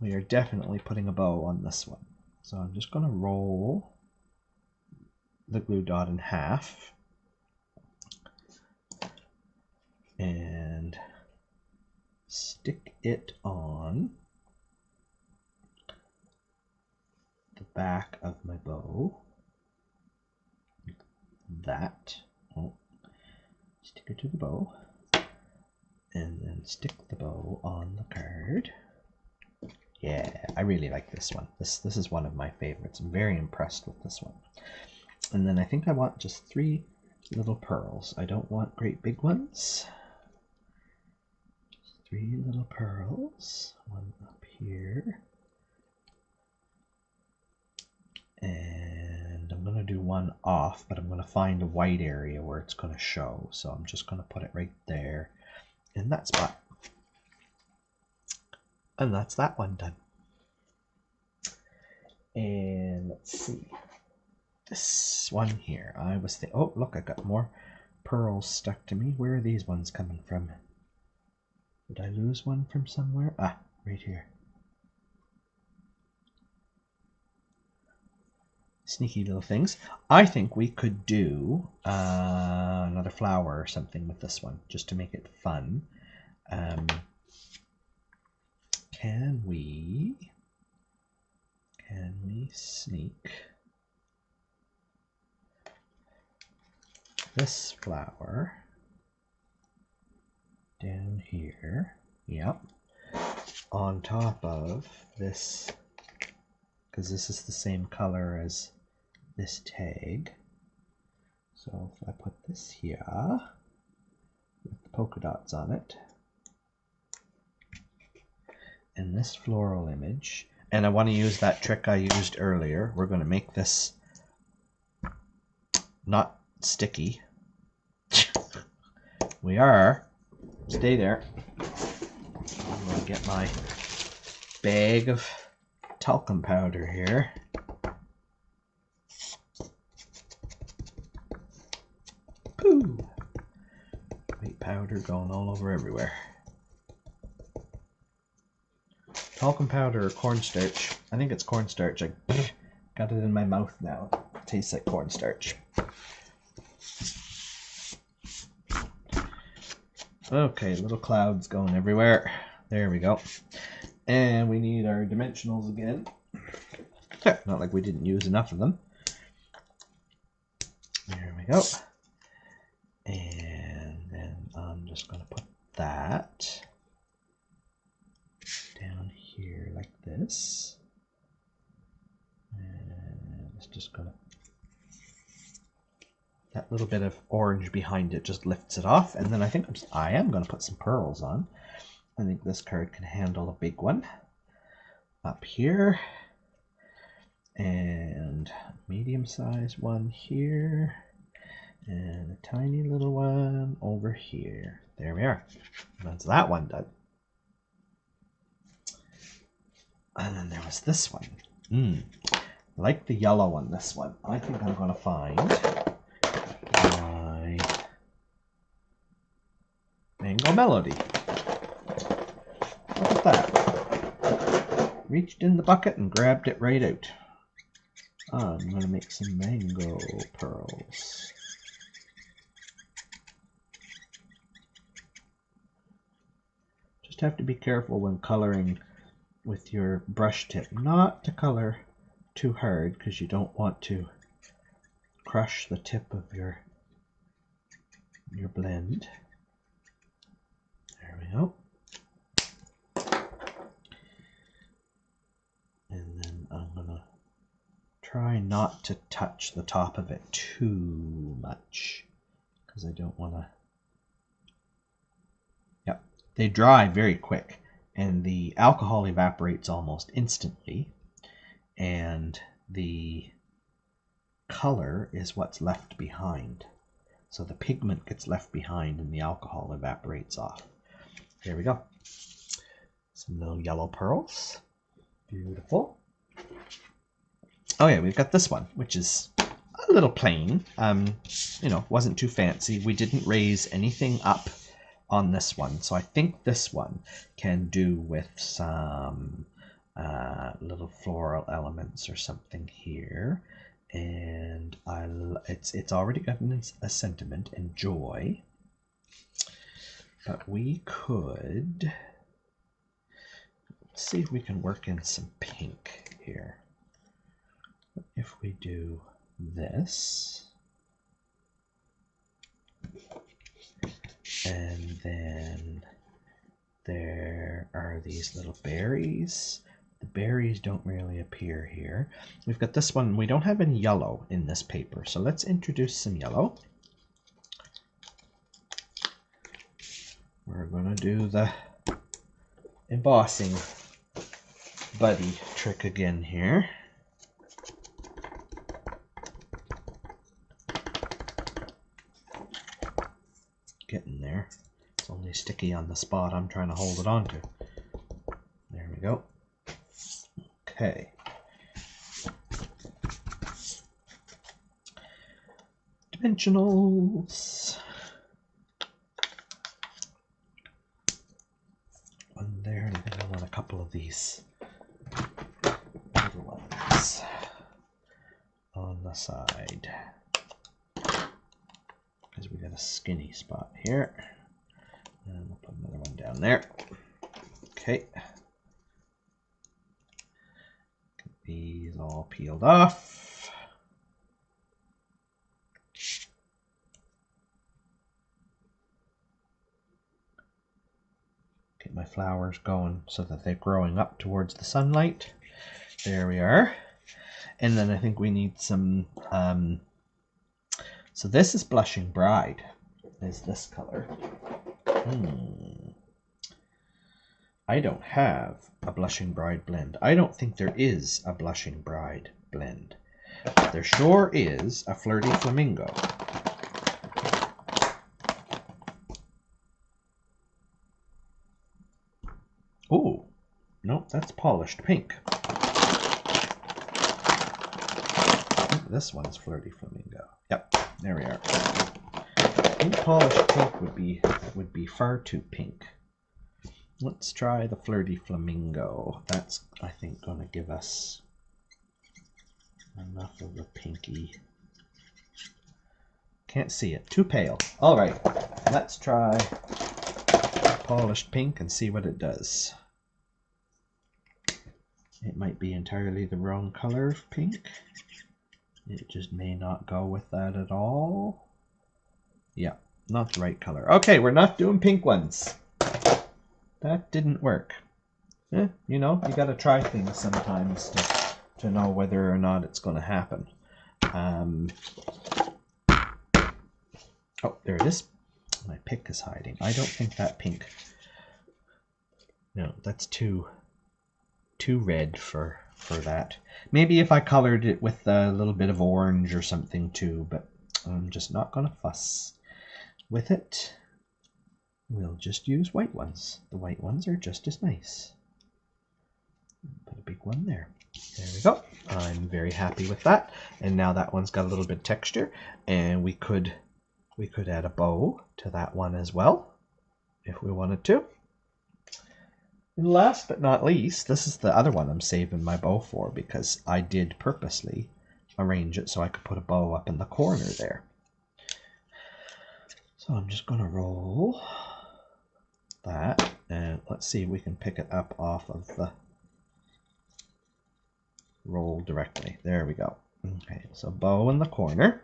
we are definitely putting a bow on this one. So I'm just going to roll the glue dot in half and stick it on the back of my bow. That. Oh, stick it to the bow and then stick the bow on the card. Yeah, I really like this one. This is one of my favorites. I'm very impressed with this one. And then I think I want just 3 little pearls. I don't want great big ones. 3 little pearls. One up here. And I'm going to do one off, but I'm going to find a white area where it's going to show. So I'm just going to put it right there in that spot. And that's that one done. And let's see. This one here. I was thinking, oh, look, I got more pearls stuck to me. Where are these ones coming from? Did I lose one from somewhere? Ah, right here. Sneaky little things. I think we could do another flower or something with this one, just to make it fun. Can we sneak this flower down here? Yep. On top of this, because this is the same color as this tag. So if I put this here with the polka dots on it, and this floral image, and I want to use that trick I used earlier. We're going to make this not sticky. We are. Stay there. I'm going to get my bag of talcum powder here. Pooh! White powder going all over everywhere. Talcum powder or cornstarch. I think it's cornstarch. I got it in my mouth now. It tastes like cornstarch. Okay, little clouds going everywhere. There we go. And we need our dimensionals again. Not like we didn't use enough of them. There we go. And then I'm just going to put that down here like this. And it's just going to... That little bit of orange behind it just lifts it off. And then I think I am going to put some pearls on. I think this card can handle a big one. Up here. And medium-sized one here. And a tiny little one over here. There we are. That's that one done. And then there was this one. I like the yellow one, this one. I think I'm going to find my Mango Melody. Look at that. Reached in the bucket and grabbed it right out. I'm going to make some mango pearls. Just have to be careful when coloring with your brush tip not to color too hard, because you don't want to crush the tip of your blend. There we go. And then I'm gonna try not to touch the top of it too much, because I don't want to... Yep, they dry very quick, and the alcohol evaporates almost instantly, and the color is what's left behind. So the pigment gets left behind and the alcohol evaporates off. There we go. Some little yellow pearls. Beautiful. Oh yeah, we've got this one, which is a little plain. You know, wasn't too fancy. We didn't raise anything up on this one. So I think this one can do with some little floral elements or something here. And it's already got a sentiment and joy. But we could see if we can work in some pink here. If we do this, and then there are these little berries. The berries don't really appear here. We've got this one. We don't have any yellow in this paper, so let's introduce some yellow. We're going to do the embossing buddy trick again here. Getting there. It's only sticky on the spot I'm trying to hold it onto. There we go. Okay. Dimensionals. One there, and I think I want a couple of these little ones on the side. Because we got a skinny spot here. And we'll put another one down there. Okay. Get these all peeled off. Get my flowers going so that they're growing up towards the sunlight. There we are. And then I think we need some so this is Blushing Bride, is this color. I don't have a Blushing Bride blend. I don't think there is a Blushing Bride blend. But there sure is a Flirty Flamingo. Oh, no, that's Polished Pink. I think this one's Flirty Flamingo. Yep. There we are. I think Polished Pink would be far too pink. Let's try the Flirty Flamingo. That's, I think, going to give us enough of the pinky. Can't see it. Too pale. All right. Let's try Polished Pink and see what it does. It might be entirely the wrong color of pink. It just may not go with that at all. Yeah, not the right color. Okay, we're not doing pink ones. That didn't work. You know, you got to try things sometimes to know whether or not it's going to happen. Oh, there it is. My pick is hiding. I don't think that pink. No, that's too red for that. Maybe if I colored it with a little bit of orange or something too, but I'm just not going to fuss with it. We'll just use white ones. The white ones are just as nice. Put a big one there. There we go. I'm very happy with that. And now that one's got a little bit of texture, and we could add a bow to that one as well if we wanted to. And last but not least, this is the other one I'm saving my bow for because I did purposely arrange it so I could put a bow up in the corner there. So I'm just going to roll that, and let's see if we can pick it up off of the roll directly. There we go. Okay, so bow in the corner,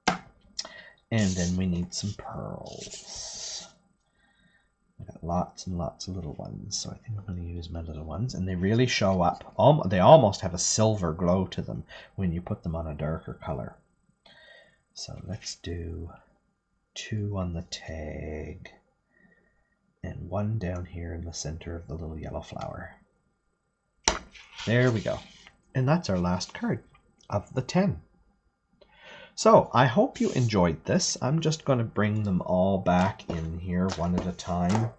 and then we need some pearls. I got lots and lots of little ones, so I think I'm going to use my little ones, and they really show up. They almost have a silver glow to them when you put them on a darker color. So let's do 2 on the tag, and 1 down here in the center of the little yellow flower. There we go. And that's our last card of the 10. So I hope you enjoyed this. I'm just going to bring them all back in here one at a time.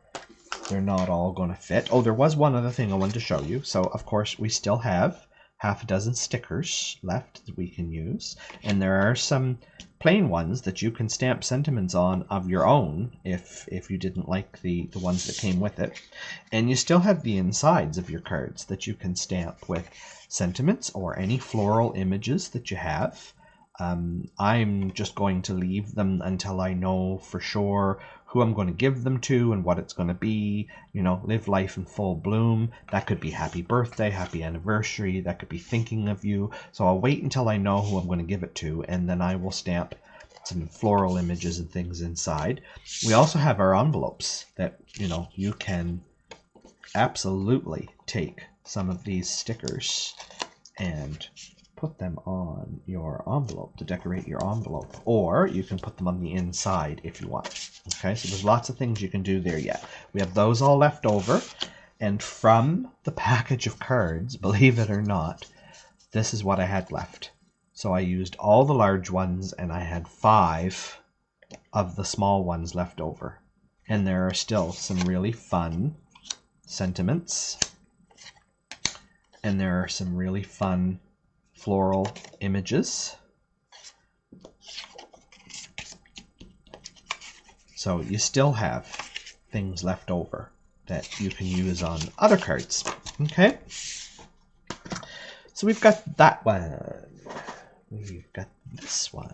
They're not all going to fit. Oh, there was one other thing I wanted to show you. So, of course, we still have half a dozen stickers left that we can use. And there are some plain ones that you can stamp sentiments on of your own if you didn't like the ones that came with it. And you still have the insides of your cards that you can stamp with sentiments or any floral images that you have. I'm just going to leave them until I know for sure who I'm going to give them to and what it's going to be. You know, live life in full bloom. That could be happy birthday, happy anniversary. That could be thinking of you. So I'll wait until I know who I'm going to give it to, and then I will stamp some floral images and things inside. We also have our envelopes that, you know, you can absolutely take some of these stickers and put them on your envelope to decorate your envelope, or you can put them on the inside if you want. Okay, so there's lots of things you can do there yet. We have those all left over, and from the package of cards, believe it or not, this is what I had left. So I used all the large ones, and I had 5 of the small ones left over. And there are still some really fun sentiments, and there are some really fun floral images. So you still have things left over that you can use on other cards. Okay, so we've got that one, we've got this one,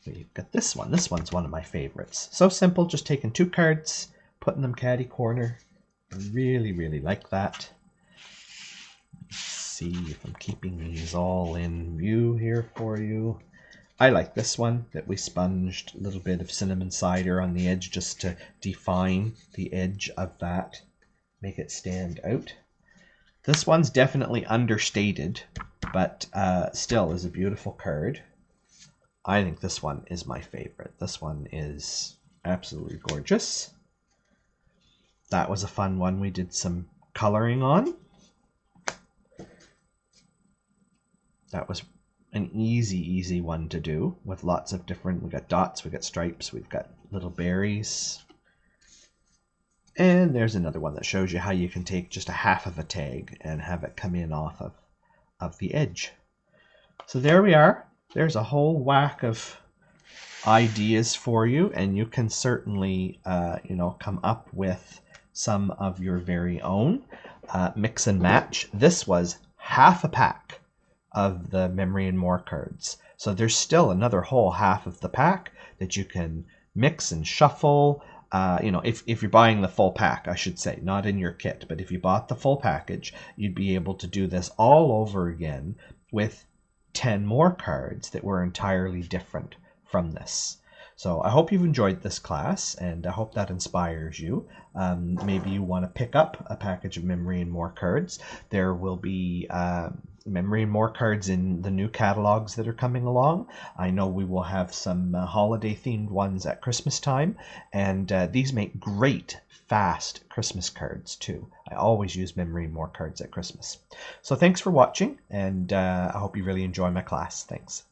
we've got this one. This one's one of my favorites. So simple, just taking 2 cards, putting them caddy corner. I really like that. See if I'm keeping these all in view here for you. I like this one that we sponged a little bit of cinnamon cider on the edge just to define the edge of that, make it stand out. This one's definitely understated, but still is a beautiful card. I think this one is my favorite. This one is absolutely gorgeous. That was a fun one we did some coloring on. That was an easy one to do with lots of different, we got dots, we got stripes, we've got little berries. And there's another one that shows you how you can take just a half of a tag and have it come in off of the edge. So there we are. There's a whole whack of ideas for you, and you can certainly, you know, come up with some of your very own. Mix and match. This was half a pack of the Memory and More cards. So there's still another whole half of the pack that you can mix and shuffle. You know, if you're buying the full pack, I should say, not in your kit, but if you bought the full package, you'd be able to do this all over again with 10 more cards that were entirely different from this. So I hope you've enjoyed this class, and I hope that inspires you. Maybe you want to pick up a package of Memory and More cards. There will be Memory and More cards in the new catalogs that are coming along. I know we will have some holiday themed ones at Christmas time, and these make great fast Christmas cards too. I always use Memory and More cards at Christmas. So thanks for watching, and I hope you really enjoy my class. Thanks.